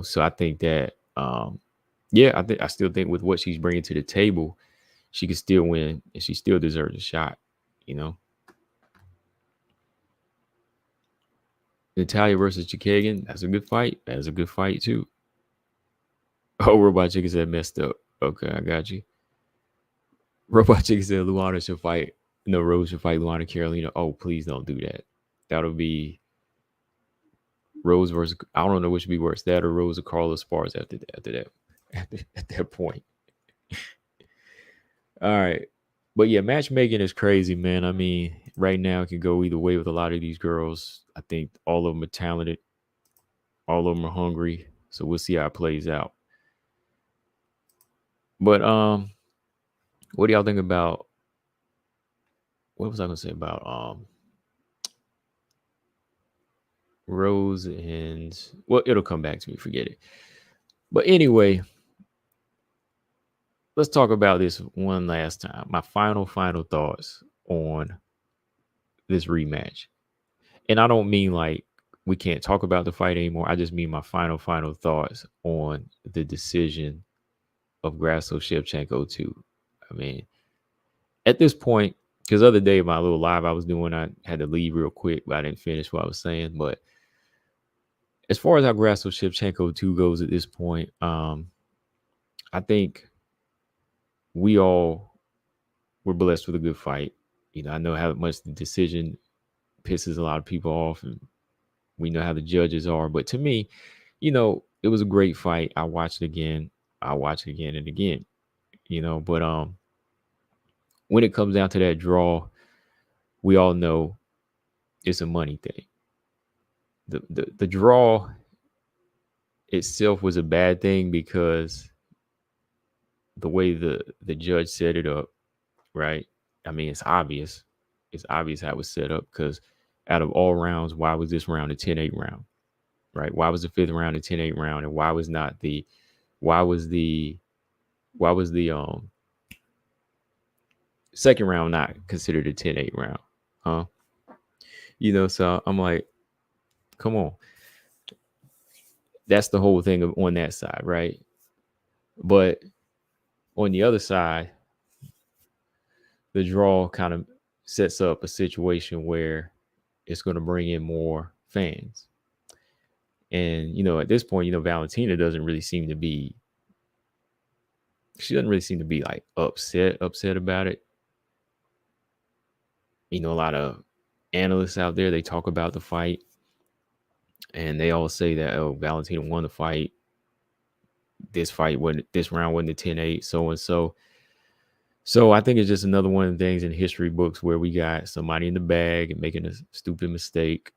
So I think that, I still think with what she's bringing to the table, she could still win, and she still deserves a shot. Natalia versus Chikagan, that's a good fight. That's a good fight too. Oh, Robot Chicken said messed up. Okay, I got you. Robot Chicken said Luana should fight. No, Rose should fight Luana Carolina. Oh, please don't do that. That'll be Rose versus, I don't know which would be worse, that or Rose or Carlos Spars after that point. All right. But yeah, matchmaking is crazy, man. I mean, right now it can go either way with a lot of these girls. I think all of them are talented. All of them are hungry. So we'll see how it plays out. But what do y'all think about, what was I gonna say about Rose and, well, it'll come back to me, forget it. But anyway, let's talk about this one last time. My final thoughts on this rematch. And I don't mean like we can't talk about the fight anymore. I just mean my final thoughts on the decision of Grasso Shevchenko 2. I mean, at this point, because the other day, my little live I was doing, I had to leave real quick, but I didn't finish what I was saying. But as far as how Grasso Shevchenko 2 goes at this point, I think we all were blessed with a good fight. I know how much the decision pisses a lot of people off, and we know how the judges are. But to me, it was a great fight. I watched it again. I watch it again and again. But when it comes down to that draw, we all know it's a money thing. The draw itself was a bad thing because the way the judge set it up, right? I mean, it's obvious. It's obvious how it was set up, because out of all rounds, why was this round a 10-8 round? Right? Why was the fifth round a 10-8 round? And why was the second round not considered a 10-8 round? Huh? So I'm like, come on. That's the whole thing on that side, right? But on the other side, the draw kind of sets up a situation where it's going to bring in more fans. And, at this point, Valentina doesn't really seem to be, she doesn't really seem to be like upset about it. A lot of analysts out there, they talk about the fight and they all say that, oh, Valentina won the fight. This round wasn't a 10-8, so and so. So I think it's just another one of the things in history books where we got somebody in the bag and making a stupid mistake.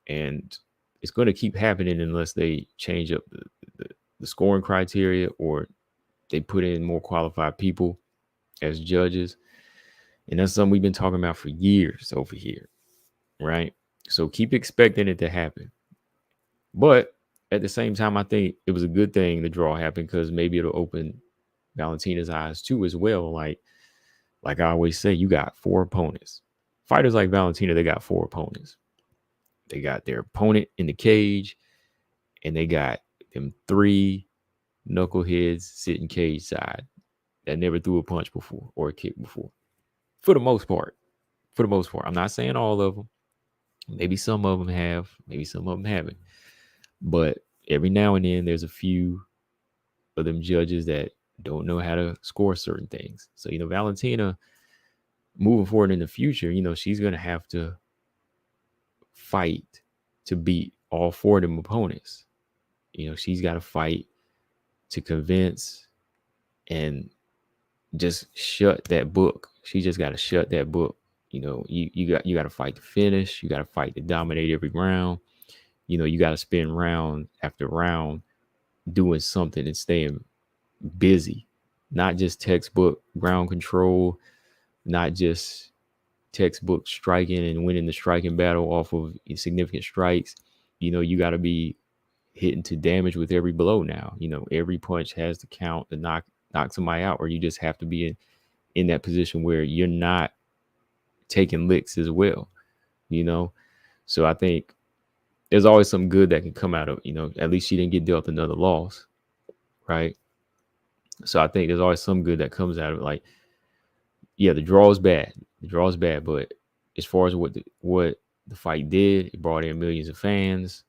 And it's going to keep happening unless they change up the scoring criteria or they put in more qualified people as judges. And that's something we've been talking about for years over here, right? So keep expecting it to happen. But at the same time, I think it was a good thing the draw happened because maybe it'll open Valentina's eyes too as well. Like I always say, you got 4 opponents. Fighters like Valentina, they got 4 opponents. They got their opponent in the cage, and they got them 3 knuckleheads sitting cage side that never threw a punch before or a kick before. For the most part. I'm not saying all of them. Maybe some of them have. Maybe some of them haven't. But every now and then, there's a few of them judges that don't know how to score certain things. So, Valentina, moving forward in the future, she's going to have to fight to beat all 4 of them opponents. She's got to fight to convince and just shut that book. She just got to shut that book. You got to fight to finish. You got to fight to dominate every round. You got to spend round after round doing something and staying busy, not just textbook ground control, not just textbook striking and winning the striking battle off of significant strikes. You got to be hitting to damage with every blow now. Every punch has to count to knock somebody out, or you just have to be in that position where you're not taking licks as well. So I think there's always some good that can come out of, at least she didn't get dealt another loss, right? So I think there's always some good that comes out of it. Like, yeah, the draw is bad. But as far as what the fight did, it brought in millions of fans.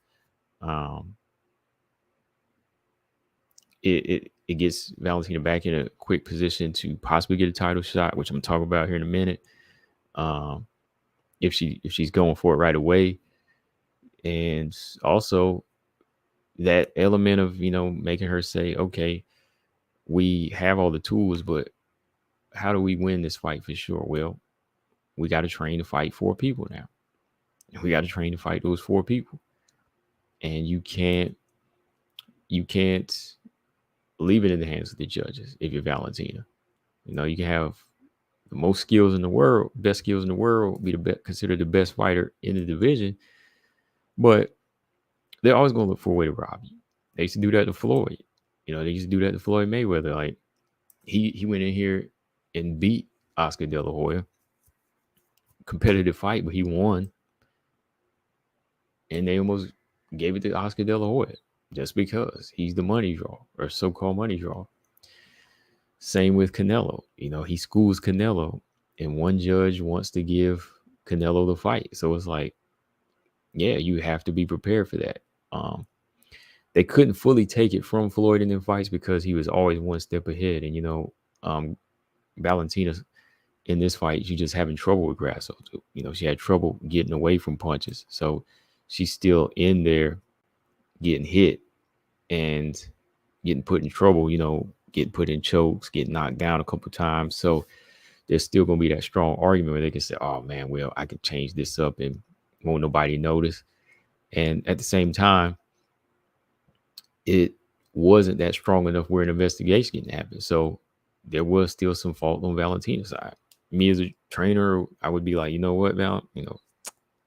It gets Valentina back in a quick position to possibly get a title shot, which I'm gonna talk about here in a minute. If she's going for it right away. And also that element of, making her say, okay, we have all the tools, but how do we win this fight for sure? Well, we got to train to fight 4 people now. We got to train to fight those 4 people. And you can't leave it in the hands of the judges if you're Valentina. You can have the most skills in the world, best skills in the world, be considered the best fighter in the division, but they're always going to look for a way to rob you. They used to do that to Floyd. They used to do that to Floyd Mayweather. Like, he went in here and beat Oscar De La Hoya. Competitive fight, but he won. And they almost gave it to Oscar De La Hoya just because he's the money draw, or so-called money draw. Same with Canelo. He schools Canelo, and one judge wants to give Canelo the fight. So it's like, yeah, you have to be prepared for that. They couldn't fully take it from Floyd in their fights because he was always one step ahead. And, Valentina in this fight, she's just having trouble with Grasso. She had trouble getting away from punches. So she's still in there getting hit and getting put in trouble, getting put in chokes, getting knocked down a couple times. So there's still going to be that strong argument where they can say, oh, man, well, I could change this up and won't nobody notice. And at the same time, it wasn't that strong enough where an investigation can happen. So there was still some fault on Valentina's side. Me as a trainer, I would be like, you know what, Val,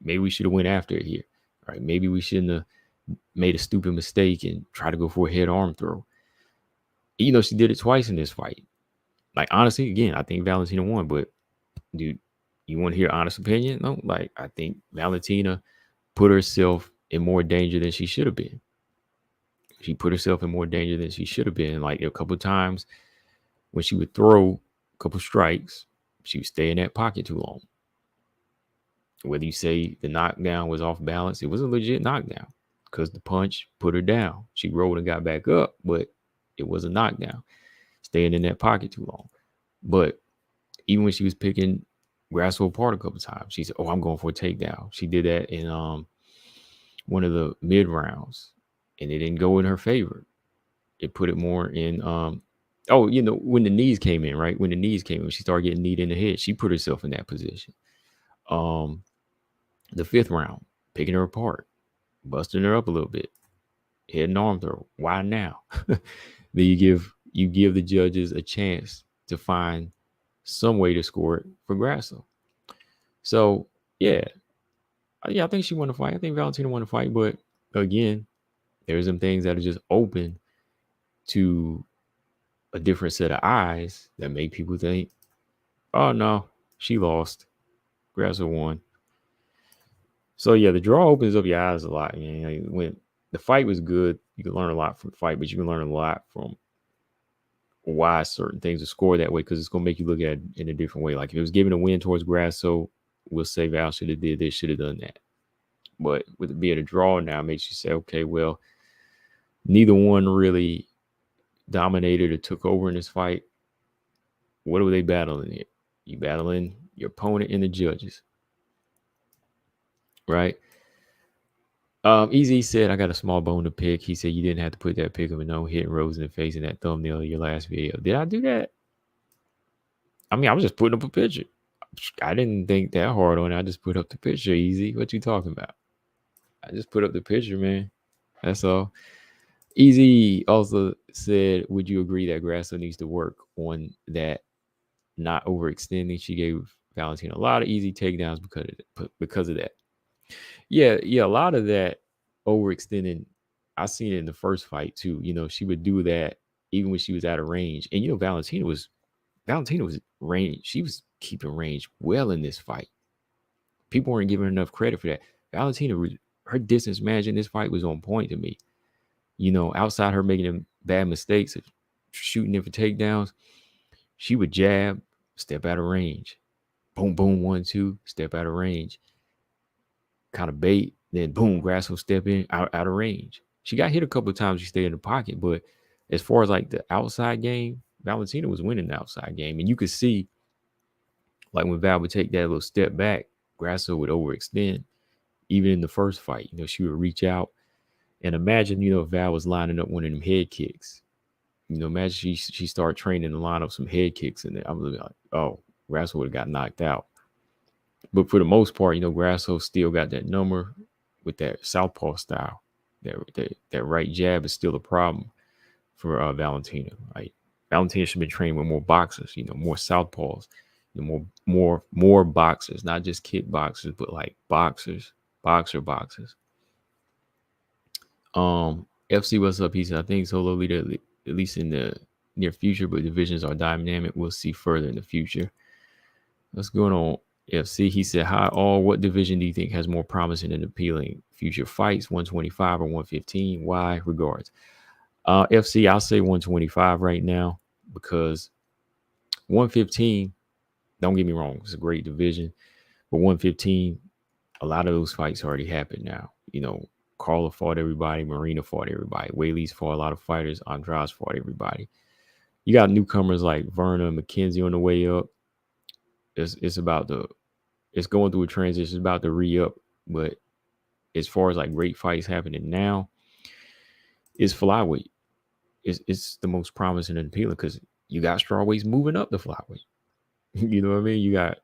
maybe we should have went after it here. Right? Maybe we shouldn't have made a stupid mistake and try to go for a head arm throw. She did it twice in this fight. Like, honestly, again, I think Valentina won, but dude, you want to hear honest opinion? No, like, I think Valentina put herself in more danger than she should have been. She put herself in more danger than she should have been. Like a couple of times when she would throw a couple strikes, she would stay in that pocket too long. Whether you say the knockdown was off balance, it was a legit knockdown because the punch put her down. She rolled and got back up, but it was a knockdown. Staying in that pocket too long. But even when she was picking Grasso apart a couple of times, she said, "Oh, I'm going for a takedown." She did that in one of the mid rounds, and it didn't go in her favor. It put it more in when the knees came in, right? When the knees came in, she started getting kneed in the head. She put herself in that position. The fifth round, picking her apart, busting her up a little bit, head and arm throw. Why now? Then you give the judges a chance to find some way to score it for Grasso. So yeah, I think she won the fight. I think Valentina won the fight, but again, there's some things that are just open to a different set of eyes that make people think, oh no, she lost. Grasso won. So yeah, the draw opens up your eyes a lot. When the fight was good, you can learn a lot from the fight, but you can learn a lot from why certain things are scored that way, because it's going to make you look at it in a different way. Like if it was given a win towards Grasso, we'll say Val should have did this, should have done that. But with it being a draw now, it makes you say, okay, well, neither one really dominated or took over in this fight. What are they battling here? You battling your opponent and the judges, right? Easy said, I got a small bone to pick. He said, you didn't have to put that pick of a no hitting Rose in the face in that thumbnail of your last video. Did I do that? I mean, I was just putting up a picture. I didn't think that hard on it. I just put up the picture, Easy. What you talking about? I just put up the picture, man. That's all. Easy also said, would you agree that Grasso needs to work on that not overextending? She gave Valentina a lot of easy takedowns because of that. Yeah, a lot of that overextending, I seen it in the first fight too. She would do that even when she was out of range. And Valentina was range. She was keeping range well in this fight. People weren't giving her enough credit for that. Valentina, her distance management in this fight was on point to me. Outside her making them bad mistakes of shooting in for takedowns, she would jab, step out of range. Boom, boom, 1-2, step out of range. Kind of bait, then boom, Grasso step in, out of range. She got hit a couple of times. She stayed in the pocket, but as far as like the outside game, Valentina was winning the outside game. And you could see, like when Val would take that little step back, Grasso would overextend. Even in the first fight, she would reach out. And imagine, if Val was lining up one of them head kicks. Imagine she started training to line up some head kicks, and I'm like, oh, Grasso would have got knocked out. But for the most part, Grasso still got that number with that southpaw style. That right jab is still a problem for Valentina. Right? Valentina should be trained with more boxers, more southpaws, more boxers, not just kickboxers, but like boxers. FC, what's up? He said, I think solo leader, at least in the near future, but divisions are dynamic. We'll see further in the future. What's going on, FC? He said, hi, all. What division do you think has more promising and appealing future fights, 125 or 115? Why? Regards. FC, I'll say 125 right now, because 115, don't get me wrong, it's a great division, but 115, a lot of those fights already happened now. Carla fought everybody. Marina fought everybody. Whaley's fought a lot of fighters. Andrade fought everybody. You got newcomers like Verna and McKenzie on the way up. It's going through a transition. It's about to re-up. But as far as like great fights happening now, it's flyweight. It's the most promising and appealing because you got strawweights moving up the flyweight. You know what I mean? You got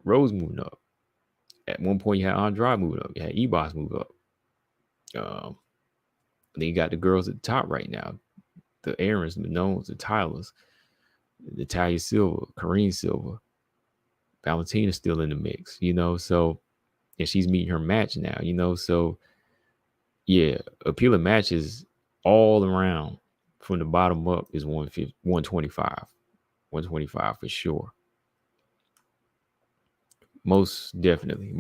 Rose moving up. At one point, you had Andrade moving up. You had Ebos move up. Then you got the girls at the top right now. The Erins, the Manones, the Tylers, Natalia Silva, Karine Silva. Valentina's still in the mix, so, and she's meeting her match now, so yeah, appealing matches all around from the bottom up is 125 for sure. Most definitely.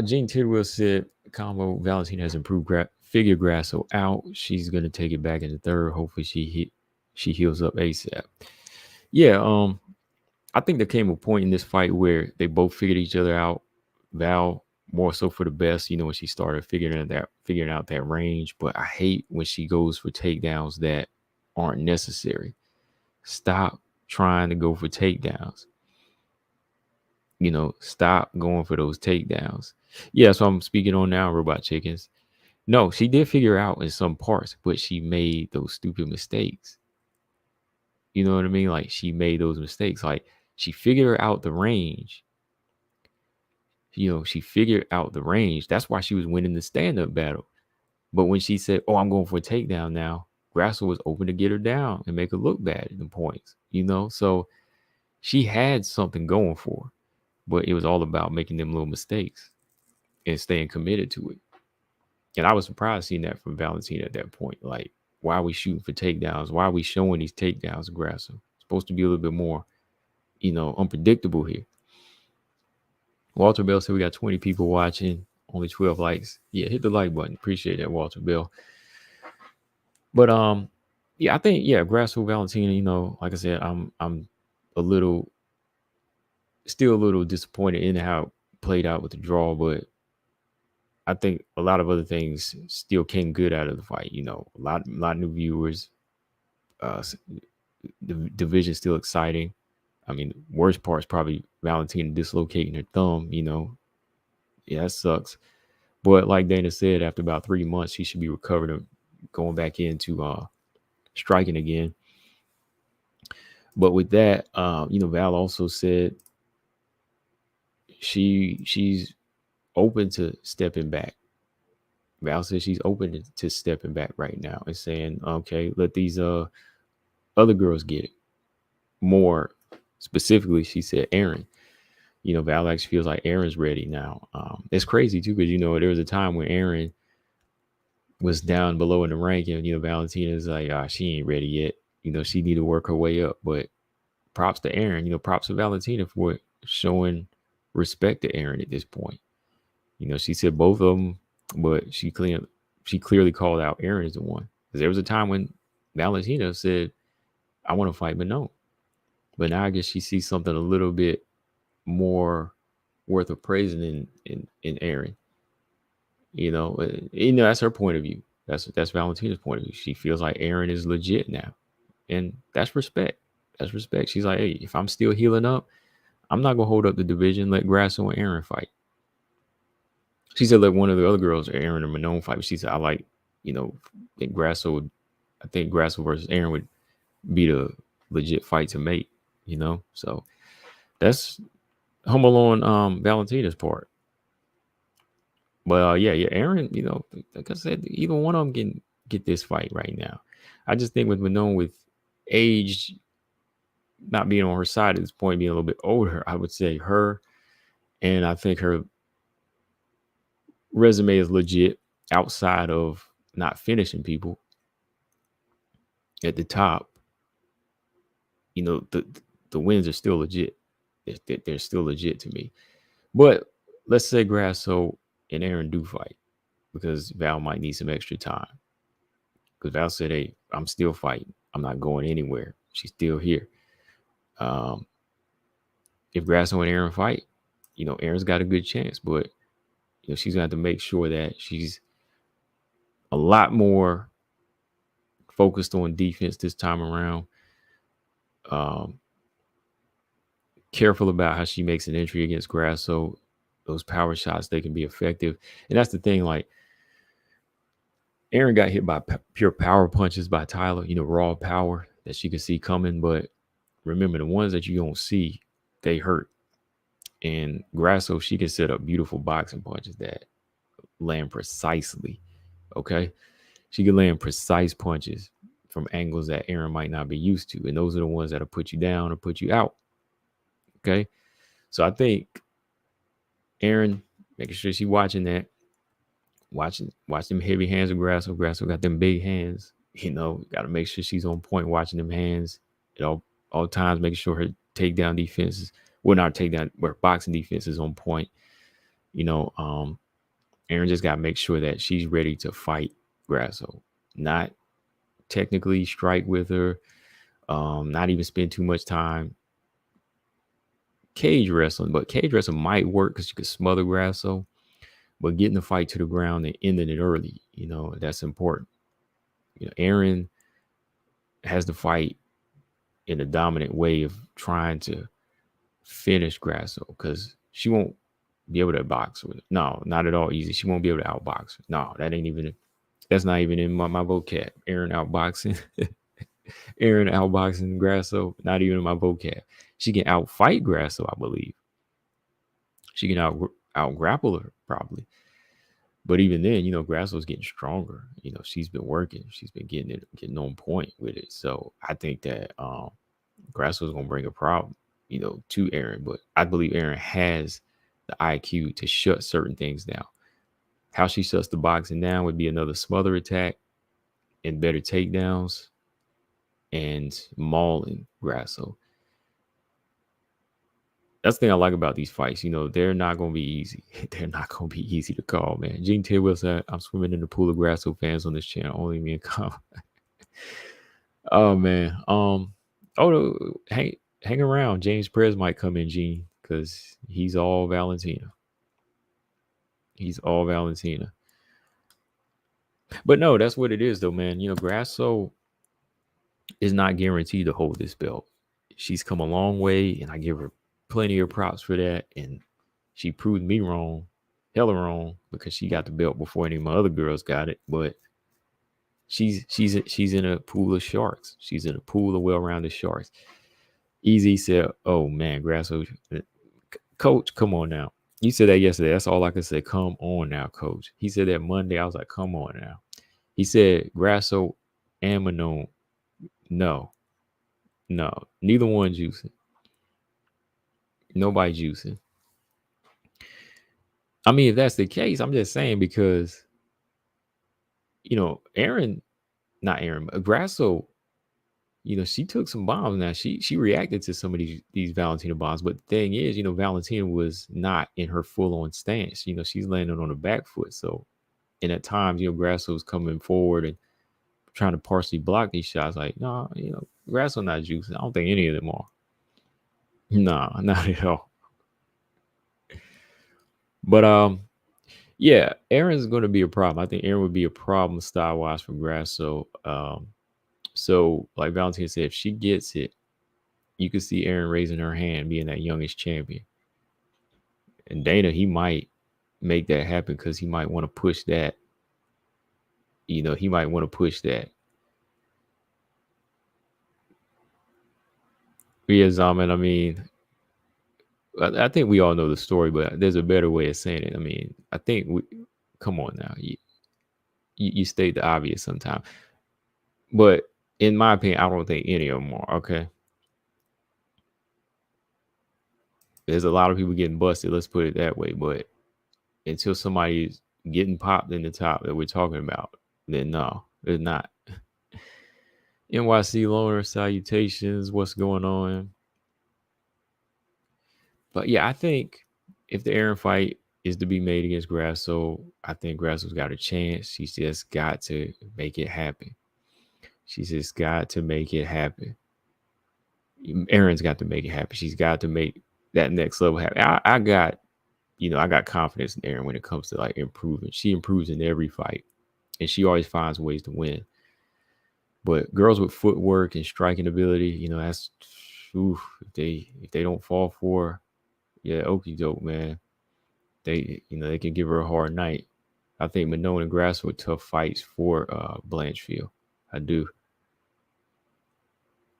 Gene Tidwell said, combo Valentina has improved figure Grasso out. She's gonna take it back in the third. Hopefully she heals up ASAP. Yeah, I think there came a point in this fight where they both figured each other out. Val more so for the best, when she started figuring out that range. But I hate when she goes for takedowns that aren't necessary. Stop trying to go for takedowns. Stop going for those takedowns. Yeah, so I'm speaking on now, Robot Chickens. No, she did figure out in some parts, but she made those stupid mistakes. You know what I mean? Like, she made those mistakes. Like, she figured out the range. She figured out the range. That's why she was winning the stand-up battle. But when she said, "Oh, I'm going for a takedown now," Grasso was open to get her down and make her look bad in the points. So she had something going for her, but it was all about making them little mistakes and staying committed to it. And I was surprised seeing that from Valentina at that point. Like, why are we shooting for takedowns? Why are we showing these takedowns, Grasso? It's supposed to be a little bit more, unpredictable here. Walter Bell said we got 20 people watching, only 12 likes. Yeah, hit the like button. Appreciate that, Walter Bell. But yeah, I think Grasso Valentina. Like I said, I'm still a little disappointed in how it played out with the draw, but I think a lot of other things still came good out of the fight. A lot of new viewers. The division still exciting. I mean, worst part is probably Valentina dislocating her thumb. Yeah, that sucks. But like Dana said, after about 3 months, she should be recovered and going back into striking again. But with that, Val also said she's open to stepping back. Val says she's open to stepping back right now and saying, okay, let these other girls get it. More specifically, she said Erin. Val actually feels like Erin's ready now. It's crazy too, because there was a time when Erin was down below in the ranking. Valentina's like, she ain't ready yet. She need to work her way up. But props to Erin. Props to Valentina for showing respect to Erin at this point. She said both of them, but she clearly called out Erin as the one. Because there was a time when Valentina said, "I want to fight Manon," but now I guess she sees something a little bit more worth appraising in Erin. That's her point of view. That's Valentina's point of view. She feels like Erin is legit now, and that's respect. That's respect. She's like, hey, if I'm still healing up, I'm not gonna hold up the division. Let Grasso and Erin fight. She said let one of the other girls, Erin or Manon, fight. But she said I like, think Grasso versus Erin would be the legit fight to make. So that's humble on Valentina's part. But yeah, Erin, like I said, either one of them can get this fight right now. I just think with Manon, with age not being on her side at this point, being a little bit older, I would say her, and I think her resume is legit outside of not finishing people at the top. The wins are still legit. They're still legit to me. But let's say Grasso and Erin do fight, because Val might need some extra time. Because Val said, hey, I'm still fighting. I'm not going anywhere. She's still here. If Grasso and Erin fight, Erin's got a good chance. But, she's going to have to make sure that she's a lot more focused on defense this time around. Careful about how she makes an entry against Grasso. Those power shots, they can be effective. And that's the thing, like, Erin got hit by pure power punches by Tyler, raw power that she could see coming. But remember, the ones that you don't see, they hurt. And Grasso, she can set up beautiful boxing punches that land precisely. Okay. She can land precise punches from angles that Erin might not be used to. And those are the ones that'll put you down or put you out. Okay. So I think Erin, making sure she's watching that. Watch them heavy hands of Grasso. Grasso got them big hands. Got to make sure she's on point watching them hands at all times, making sure her takedown defense is, well, not takedown, but her boxing defense is on point. Erin just got to make sure that she's ready to fight Grasso. Not technically strike with her, not even spend too much time cage wrestling. But cage wrestling might work because you could smother Grasso, but getting the fight to the ground and ending it early, that's important. Erin has the fight in a dominant way of trying to finish Grasso because she won't be able to box with her. No, not at all easy. She won't be able to outbox her. No, that's not even in my vocab. Erin outboxing. Erin outboxing Grasso, not even in my vocab. She can outfight Grasso, I believe. She can out grapple her probably. But even then, Grasso's getting stronger. She's been working. She's been getting on point with it. So I think that Grasso's gonna bring a problem, to Erin. But I believe Erin has the IQ to shut certain things down. How she shuts the boxing down would be another smother attack and better takedowns and mauling Grasso. That's the thing I like about these fights. They're not going to be easy. They're not going to be easy to call, man. Gene Tidwell said, I'm swimming in the pool of Grasso fans on this channel. Only me and Kyle. Oh, man. Hang around. James Perez might come in, Gene, because he's all Valentina. He's all Valentina. But no, that's what it is, though, man. Grasso is not guaranteed to hold this belt. She's come a long way, and I give her plenty of props for that. And she proved me wrong, hella wrong, because she got the belt before any of my other girls got it. But she's in a pool of sharks. She's in a pool of well-rounded sharks. Easy said, oh man, Grasso, coach, come on now. You said that yesterday. That's all I can say. Come on now, coach. He said that Monday. I was like, come on now. He said Grasso and Manon. No, neither one juicing. Nobody juicing. I mean, if that's the case, I'm just saying because, Grasso, she took some bombs. Now she reacted to some of these Valentina bombs, but the thing is, Valentina was not in her full-on stance. She's landing on the back foot. So, and at times, Grasso was coming forward and trying to partially block these shots. Like, no, Grasso not juicing. I don't think any of them are. Nah, not at all. But yeah, Erin's going to be a problem. I think Erin would be a problem style-wise for Grasso. So, like Valentina said, if she gets it, you could see Erin raising her hand, being that youngest champion. And Dana, he might make that happen because he might want to push that. He might want to push that. Yeah, Zaman, I mean, I think we all know the story, but there's a better way of saying it. I mean, I think come on now. You state the obvious sometimes. But in my opinion, I don't think any of them are, okay? There's a lot of people getting busted, let's put it that way. But until somebody's getting popped in the top that we're talking about, then no, it's not. NYC Loner, salutations. What's going on? But yeah, I think if the Erin fight is to be made against Grasso, I think Grasso's got a chance. She's just got to make it happen. She's just got to make it happen. Erin's got to make it happen. She's got to make that next level happen. I got confidence in Erin when it comes to like improving. She improves in every fight, and she always finds ways to win. But girls with footwork and striking ability, that's if they don't fall for her, yeah, okie doke, man. They can give her a hard night. I think Manon and Grasso are tough fights for Blanchfield. I do.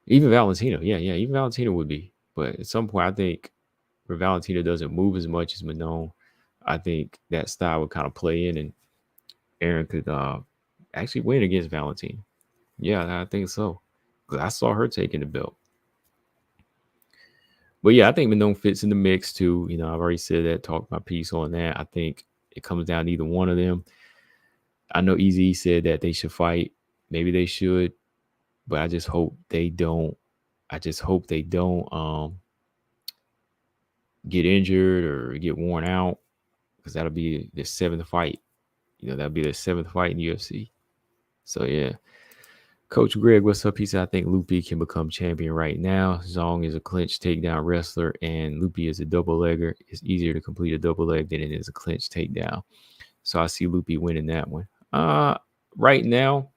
Even Valentina, yeah, even Valentina would be. But at some point, I think where Valentina doesn't move as much as Manon, I think that style would kind of play in, and Erin could actually win against Valentina. Yeah, I think so. Because I saw her taking the belt. But yeah, I think Manon fits in the mix too. I've already said that, talked my piece on that. I think it comes down to either one of them. I know Easy said that they should fight. Maybe they should, but I just hope they don't. Get injured or get worn out, because that'll be the seventh fight. That'll be the seventh fight in UFC. So yeah. Coach Greg, what's up? He said, I think Loopy can become champion right now. Zong is a clinch takedown wrestler, and Loopy is a double legger. It's easier to complete a double leg than it is a clinch takedown. So I see Loopy winning that one. Right now,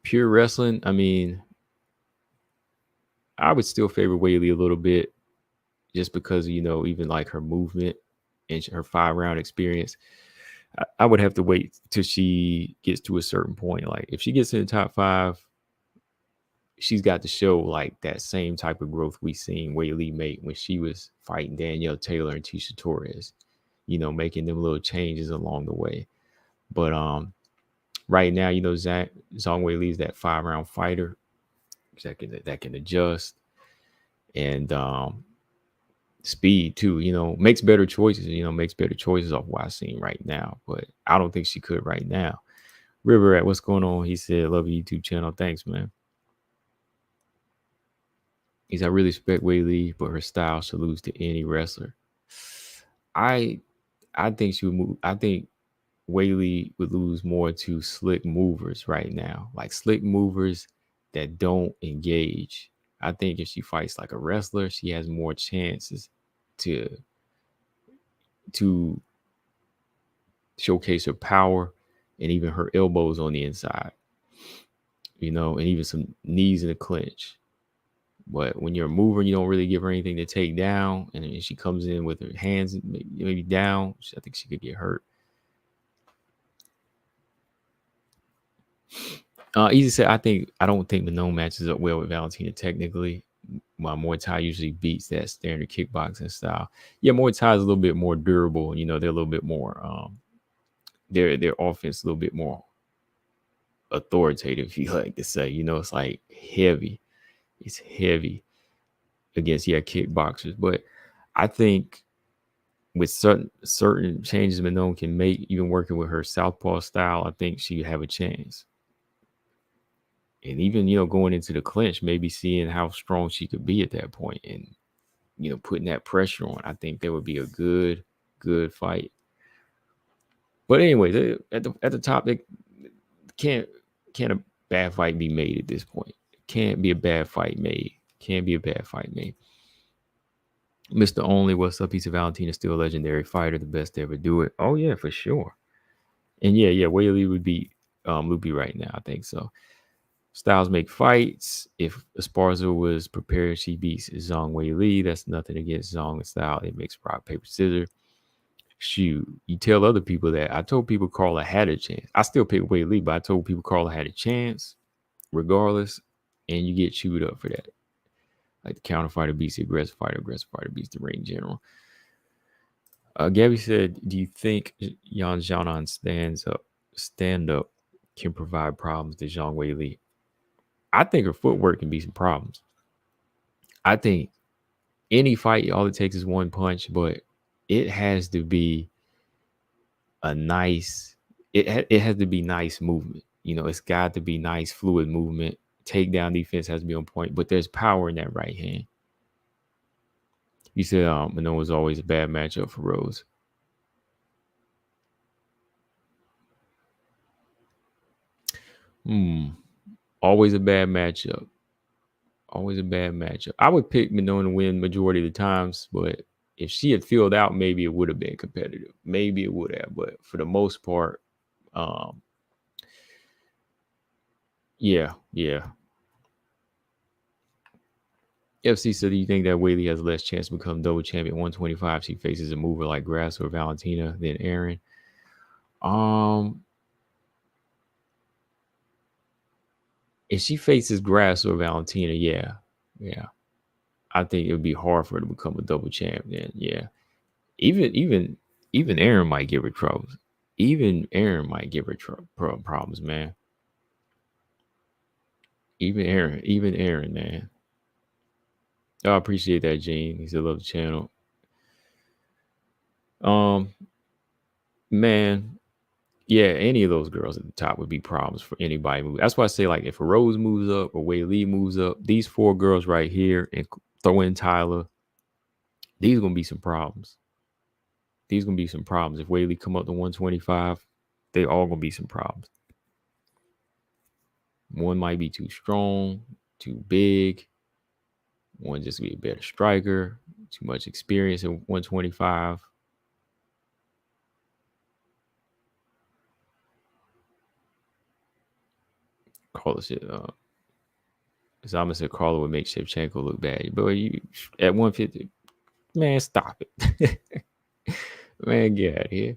pure wrestling, I mean, I would still favor Whaley a little bit just because, even like her movement and her 5-round experience. I would have to wait till she gets to a certain point. Like if she gets in the top 5, she's got to show like that same type of growth we seen Whaley make when she was fighting Danielle Taylor and Tisha Torres, making them little changes along the way. But right now, Zhang Weili is that 5-round fighter that can adjust and speed too, makes better choices, makes better choices off what I've seen right now. But I don't think she could right now. River at what's going on? He said, love your YouTube channel. Thanks, man. He said, I really respect Weili, but her style should lose to any wrestler. I think she would move. I think Weili would lose more to slick movers right now, like slick movers that don't engage. I think if she fights like a wrestler, she has more chances to showcase her power and even her elbows on the inside, and even some knees in the clinch. But when you're a mover, you don't really give her anything to take down, and she comes in with her hands maybe down, I think she could get hurt. Easy said, I don't think Manon matches up well with Valentina technically. While Muay Thai usually beats that standard kickboxing style. Yeah, Muay Thai is a little bit more durable. They're a little bit more their offense a little bit more authoritative, you like to say. It's like heavy. It's heavy against kickboxers. But I think with certain changes Manon can make, even working with her southpaw style, I think she would have a chance. And even, going into the clinch, maybe seeing how strong she could be at that point and, putting that pressure on. I think that would be a good fight. But anyway, at the top, they can't a bad fight be made at this point? Can't be a bad fight made. Mr. Only, what's up? Piece of Valentina, still a legendary fighter, the best to ever do it. Oh yeah, for sure. And yeah, Whaley would be Loopy right now. I think so. Styles make fights. If Esparza was prepared, she beats Zhang Weili. That's nothing against Zhang and Style. It makes rock, paper, scissors. Shoot, you tell other people that. I told people Carla had a chance. I still pick Weili, but I told people Carla had a chance regardless, and you get chewed up for that. Like the counter fighter beats the aggressive fighter beats the ring general. Gabby said, do you think Yan Xiaonan stand up can provide problems to Zhang Weili? I think her footwork can be some problems. I think any fight, all it takes is one punch, but it has to be a nice, it has to be nice movement. It's got to be nice, fluid movement. Takedown defense has to be on point, but there's power in that right hand. You said Manon was always a bad matchup for Rose. Always a bad matchup. I would pick Manon to win majority of the times, but if she had filled out, maybe it would have been competitive. Maybe it would have, but for the most part, yeah. FC said, do you think that Weili has less chance to become double champion 125? She faces a mover like Grasso or Valentina than Erin. If she faces Grasso or Valentina, yeah. I think it would be hard for her to become a double champ then. Yeah. Even Erin might give her troubles. Even Erin might give her problems, man. Even Erin, man. Oh, I appreciate that, Gene. He said, love the channel. Man, yeah, any of those girls at the top would be problems for anybody. That's why I say, like, if a Rose moves up or Weili moves up, these 4 girls right here, and throw in Tyler, these are gonna be some problems. If Weili come up to 125, they all gonna be some problems. One might be too strong, too big. One just be a better striker. Too much experience at 125. Carla said, Zama said Carla would make Shevchenko look bad. But you at 150, man, stop it. Man, get out of here.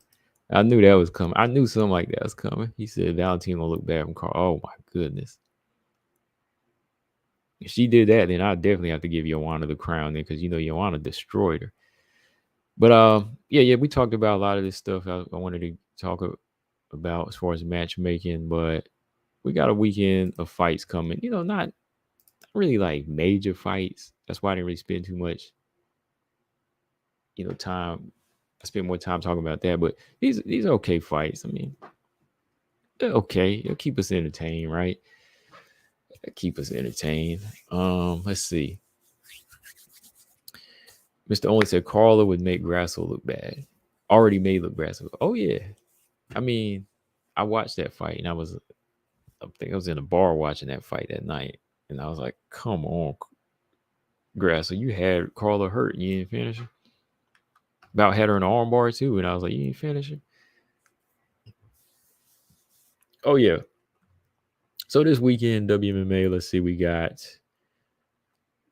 I knew that was coming. I knew something like that was coming. He said Valentine gonna look bad from Carl. Oh my goodness. If she did that, then I definitely have to give Joanna the crown then, because Joanna destroyed her. But yeah, we talked about a lot of this stuff I wanted to talk about as far as matchmaking, but we got a weekend of fights coming. Not really like major fights. That's why I didn't really spend too much, time. I spent more time talking about that, but these are okay fights. I mean, they're okay. It'll keep us entertained, right? Keep us entertained. Let's see. Mr. Only said Carla would make Grasso look bad. Already made look Grasso. Oh yeah. I mean, I watched that fight and I think I was in a bar watching that fight that night. And I was like, come on, Grasso, you had Carla hurt and you didn't finish her. About had her in an arm bar too. And I was like, you didn't finish her? Oh yeah. So this weekend, WMMA, let's see, we got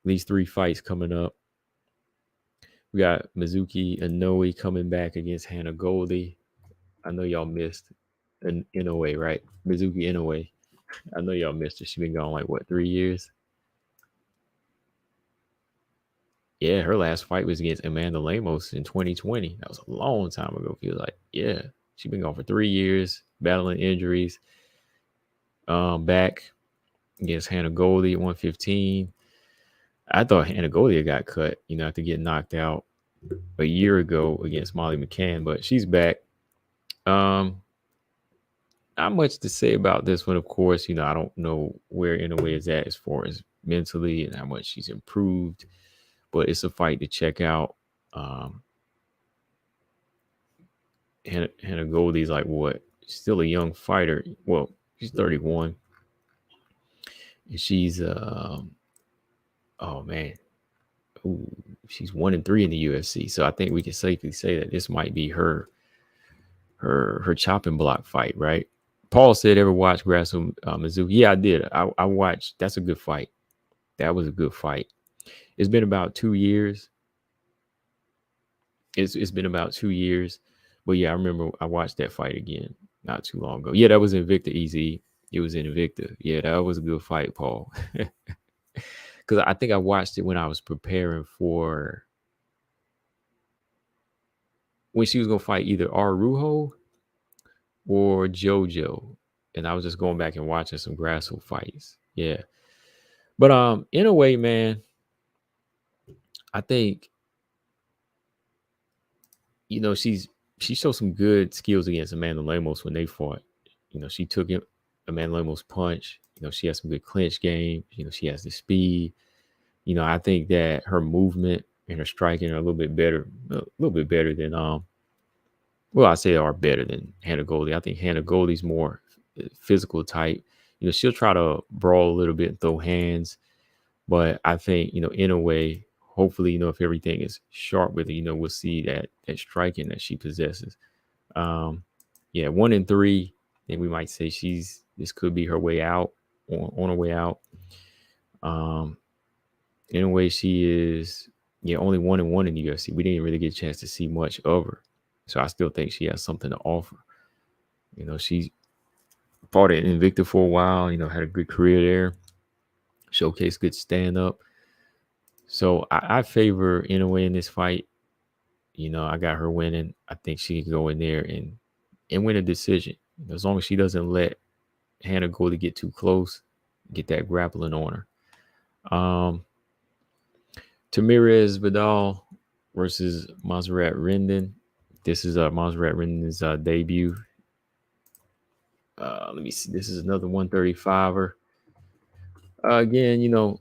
these 3 fights coming up. We got Mizuki Inoue coming back against Hannah Goldy. I know y'all missed an Inoue, right? Mizuki Inoue. I know y'all missed her. She's been gone like, 3 years? Yeah, her last fight was against Amanda Lemos in 2020. That was a long time ago, feels like. Yeah, she's been gone for 3 years, battling injuries. Back against Hannah Goldy at 115. I thought Hannah Goldy got cut, after getting knocked out a year ago against Molly McCann, but she's back. Not much to say about this one, of course. I don't know where Inoue is at as far as mentally and how much she's improved, but it's a fight to check out. Hannah Goldy's like what? She's still a young fighter. Well, she's 31. And she's oh man. Ooh, she's 1-3 in the UFC. So I think we can safely say that this might be her chopping block fight, right? Paul said, ever watch Grasso Mizuki? Yeah, I did. I watched. That's a good fight. That was a good fight. It's been about 2 years. It's been about 2 years. But yeah, I remember I watched that fight again not too long ago. Yeah, that was Invicta Easy. It was in Invicta. Yeah, that was a good fight, Paul. Because I think I watched it when I was preparing for when she was going to fight either Arujo or JoJo. And I was just going back and watching some Grasso fights. Yeah. But in a way, man, I think, she showed some good skills against Amanda Lemos when they fought. She took Amanda Lemos' punch. She has some good clinch game. She has the speed. I think that her movement and her striking are a little bit better than I say are better than Hannah Goldy. I think Hannah Goldy's more physical type. She'll try to brawl a little bit and throw hands, but I think in a way, hopefully, if everything is sharp with her, we'll see that striking that she possesses. Yeah, 1-3. Then we might say this could be her way out, on her way out. In a way, she is only 1-1 in the UFC. We didn't really get a chance to see much of her, so I still think she has something to offer. She fought at Invicta for a while. Had a good career there, showcased good stand up. So I favor Inoue in this fight. I got her winning. I think she can go in there and win a decision. As long as she doesn't let Hannah Goldy get too close, get that grappling on her. Tamires Vidal versus Monsterrat Rendon. This is Monsterrat Rendon's debut. Let me see. This is another 135er. Again,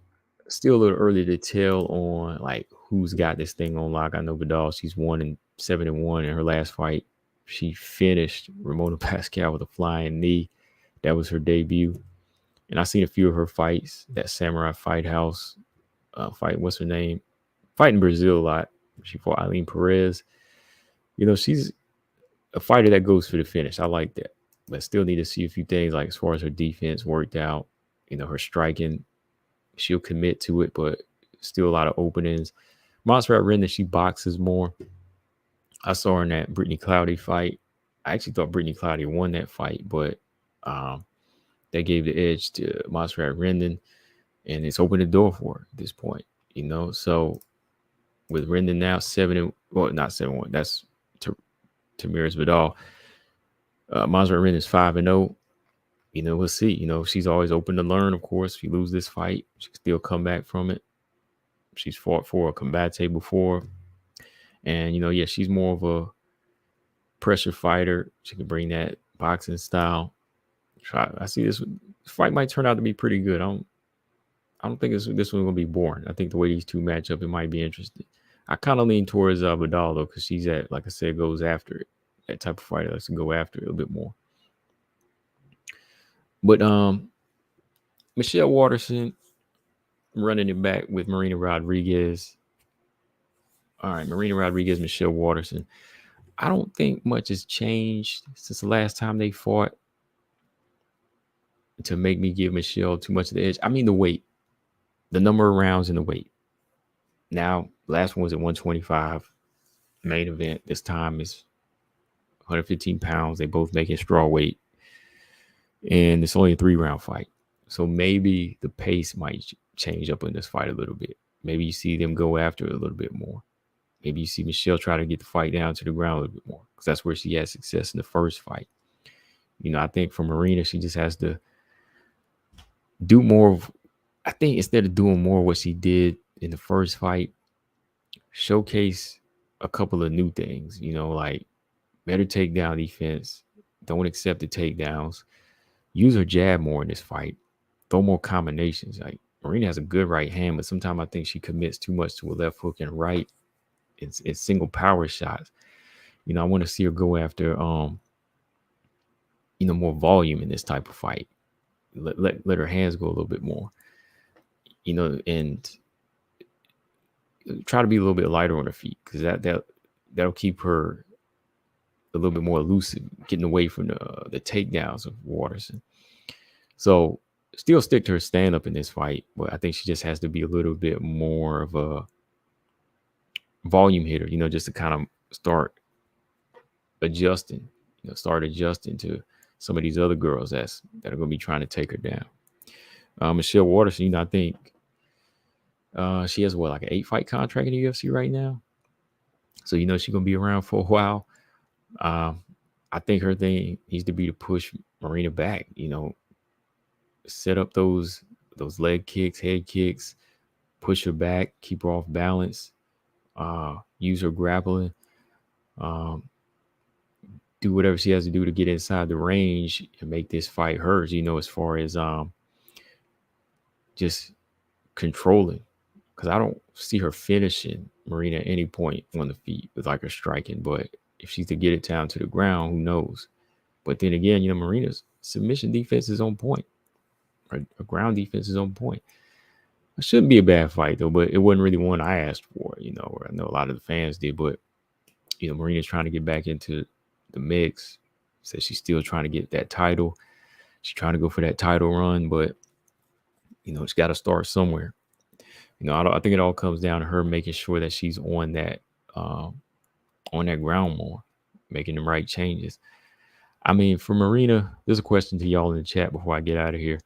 still a little early to tell on like who's got this thing on lock. I know Vidal, she's 1-7-1 in her last fight She finished Ramona Pascal with a flying knee. That was her debut. And I've seen a few of her fights. That Samurai Fight House fight. What's her name? Fight in Brazil a lot. She fought Eileen Perez. She's a fighter that goes for the finish. I like that. But still need to see a few things, like as far as her defense worked out. Her striking, she'll commit to it, but still a lot of openings. Monsterrat Rendon, she boxes more. I saw her in that Brittany Cloudy fight. I actually thought Brittany Cloudy won that fight, but they gave the edge to Monsterrat Rendon, and it's opened the door for her at this point. So with Rendon now not 7-1. That's Tamires Vidal. Monsterrat Rendon is 5-0. We'll see. She's always open to learn, of course. If you lose this fight, she can still come back from it. She's fought for a combate before. And, she's more of a pressure fighter. She can bring that boxing style. I see this fight might turn out to be pretty good. I don't think this one's going to be boring. I think the way these two match up, it might be interesting. I kind of lean towards Vidal, though, because she's like I said, goes after it. That type of fighter likes to go after it a bit more. But Michelle Waterson running it back with Marina Rodriguez. All right, Marina Rodriguez, Michelle Waterson. I don't think much has changed since the last time they fought to make me give Michelle too much of the edge. I mean, the weight, the number of rounds in the weight. Now, last one was at 125. Main event this time is 115 pounds. They both making straw weight. And it's only a 3-round fight. So maybe the pace might change up in this fight a little bit. Maybe you see them go after it a little bit more. Maybe you see Michelle try to get the fight down to the ground a little bit more, because that's where she had success in the first fight. I think for Marina, she just has to do more of, I think instead of doing more of what she did in the first fight, showcase a couple of new things, like better takedown defense. Don't accept the takedowns. Use her jab more in this fight. Throw more combinations. Like, Marina has a good right hand, but sometimes I think she commits too much to a left hook and right. It's single power shots. I want to see her go after more volume in this type of fight. Let her hands go a little bit more. And try to be a little bit lighter on her feet, because that'll keep her a little bit more elusive, getting away from the takedowns of Waterson. So still stick to her stand up in this fight, but I think she just has to be a little bit more of a volume hitter, just to kind of start adjusting to some of these other girls that are going to be trying to take her down. Michelle Waterson, I think she has like an 8-fight contract in the UFC right now. So, she's going to be around for a while. I think her thing needs to be to push Marina back, set up those leg kicks, head kicks, push her back, keep her off balance, use her grappling, do whatever she has to do to get inside the range and make this fight hers, as far as just controlling. Because I don't see her finishing Marina at any point on the feet with like her striking. But if she's to get it down to the ground, who knows? But then again, Marina's submission defense is on point. Her ground defense is on point. It shouldn't be a bad fight, though, but it wasn't really one I asked for, or I know a lot of the fans did. But, Marina's trying to get back into the mix. Says she's still trying to get that title. She's trying to go for that title run, but, it's got to start somewhere. I think it all comes down to her making sure that she's on that ground more, making the right changes. I mean, for Marina, there's a question to y'all in the chat before I get out of here.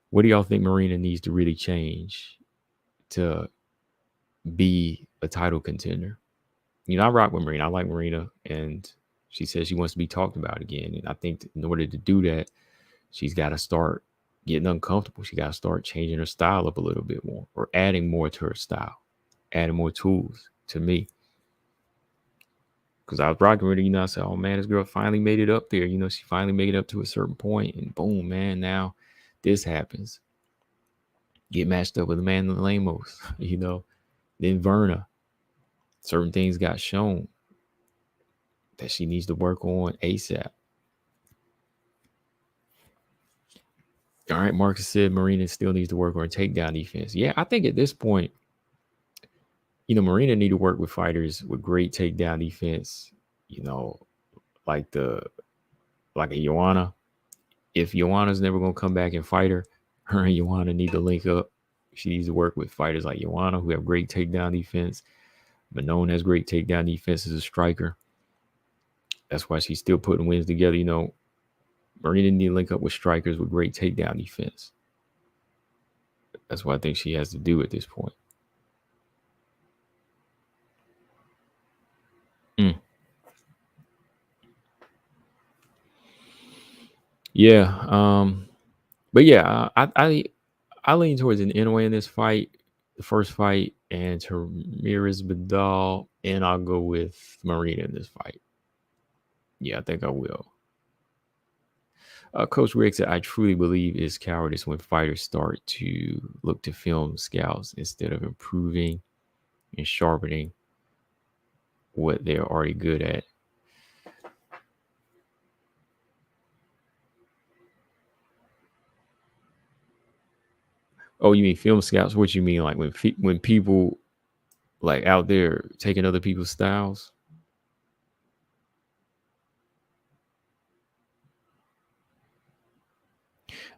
What do y'all think Marina needs to really change to be a title contender? I rock with Marina. I like Marina, and she says she wants to be talked about again. And I think in order to do that, she's got to start getting uncomfortable. She got to start changing her style up a little bit more, or adding more to her style, adding more tools to me. Because I was rocking with her, I said, oh man, this girl finally made it up there. She finally made it up to a certain point, and boom, man, now this happens. Get matched up with Amanda Lemos, then Verna. Certain things got shown. that she needs to work on ASAP. All right, Marcus said Marina still needs to work on takedown defense. Yeah, I think at this point, Marina need to work with fighters with great takedown defense. Like like a Joanna. If Joanna's never gonna come back and fight her and Joanna need to link up. She needs to work with fighters like Joanna who have great takedown defense. Manon has great takedown defense as a striker. That's why she's still putting wins together. Marina need to link up with strikers with great takedown defense. That's what I think she has to do at this point. Yeah. But yeah, I lean towards an Inoue in this fight, the first fight, and Tamires Vidal, and I'll go with Marina in this fight. Yeah, I think I will. Coach Rick said, I truly believe it's cowardice when fighters start to look to film scouts instead of improving and sharpening what they're already good at. Oh, you mean film scouts? What you mean, like when people like out there taking other people's styles?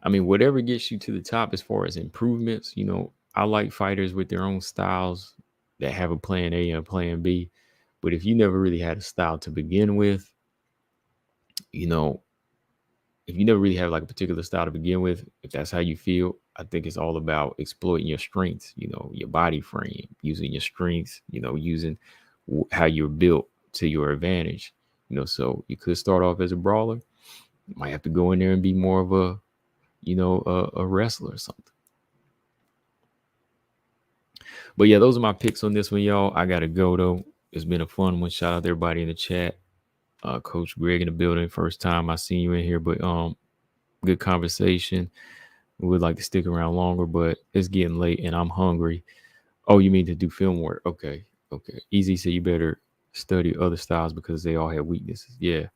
I mean, whatever gets you to the top as far as improvements, I like fighters with their own styles that have a plan A and a plan B. But if you never really had a style to begin with, if you never really have like a particular style to begin with, if that's how you feel, I think it's all about exploiting your strengths, your body frame, using your strengths, using how you're built to your advantage. So you could start off as a brawler. You might have to go in there and be more of a wrestler or something. But yeah, those are my picks on this one, y'all. I gotta go though. It's been a fun one. Shout out to everybody in the chat. Coach Greg in the building. First time I seen you in here, but good conversation. We would like to stick around longer, but it's getting late and I'm hungry. Oh, you mean to do film work? Okay. Easy said you better study other styles because they all have weaknesses. Yeah.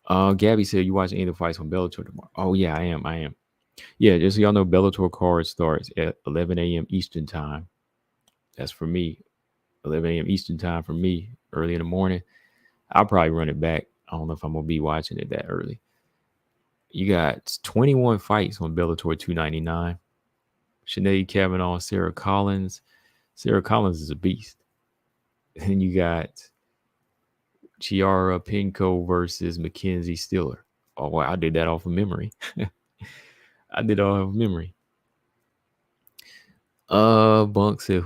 Gabby said you watch any of the fights on Bellator tomorrow. Oh yeah, I am. Yeah, just so y'all know, Bellator card starts at 11 a.m. Eastern time. That's for me. 11 a.m. Eastern time for me, early in the morning. I'll probably run it back. I don't know if I'm going to be watching it that early. You got 21 fights on Bellator 299. Sinead Kavanaugh, Sarah Collins. Sarah Collins is a beast. And you got Chiara Pinko versus Mackenzie Stiller. Oh, wow, I did that off of memory. I did all off of memory. Bunk said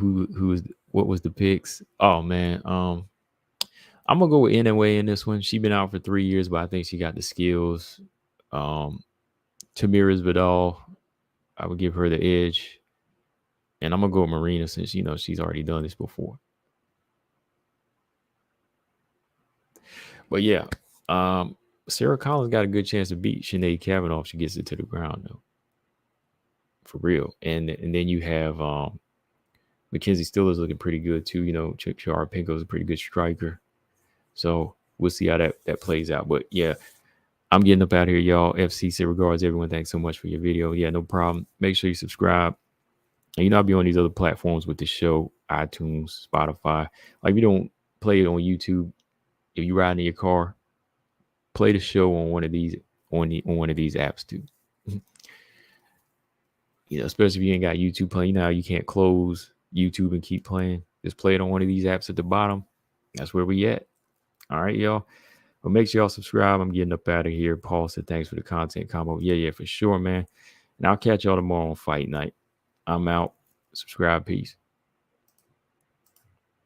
what was the picks? Oh man, I'm gonna go with Inoue in this one. She's been out for 3 years, but I think she got the skills. Tamires Vidal, I would give her the edge. And I'm gonna go with Marina since she's already done this before. But yeah, Sarah Collins got a good chance to beat Sinead Kavanaugh if she gets it to the ground though. For real. And then you have Mackenzie Stiller's looking pretty good too. Chiara Pinko's a pretty good striker. So we'll see how that plays out. But yeah, I'm getting up out here, y'all. FC said regards, everyone. Thanks so much for your video. Yeah, no problem. Make sure you subscribe. And I'll be on these other platforms with the show, iTunes, Spotify. Like, we don't play it on YouTube. If you ride in your car, play the show on one of these on one of these apps too. Especially if you ain't got YouTube playing. How you can't close YouTube and keep playing. Just play it on one of these apps at the bottom. That's where we at. All right, y'all. Well, make sure y'all subscribe. I'm getting up out of here. Paul said thanks for the content combo. Yeah, for sure, man. And I'll catch y'all tomorrow on Fight Night. I'm out. Subscribe. Peace.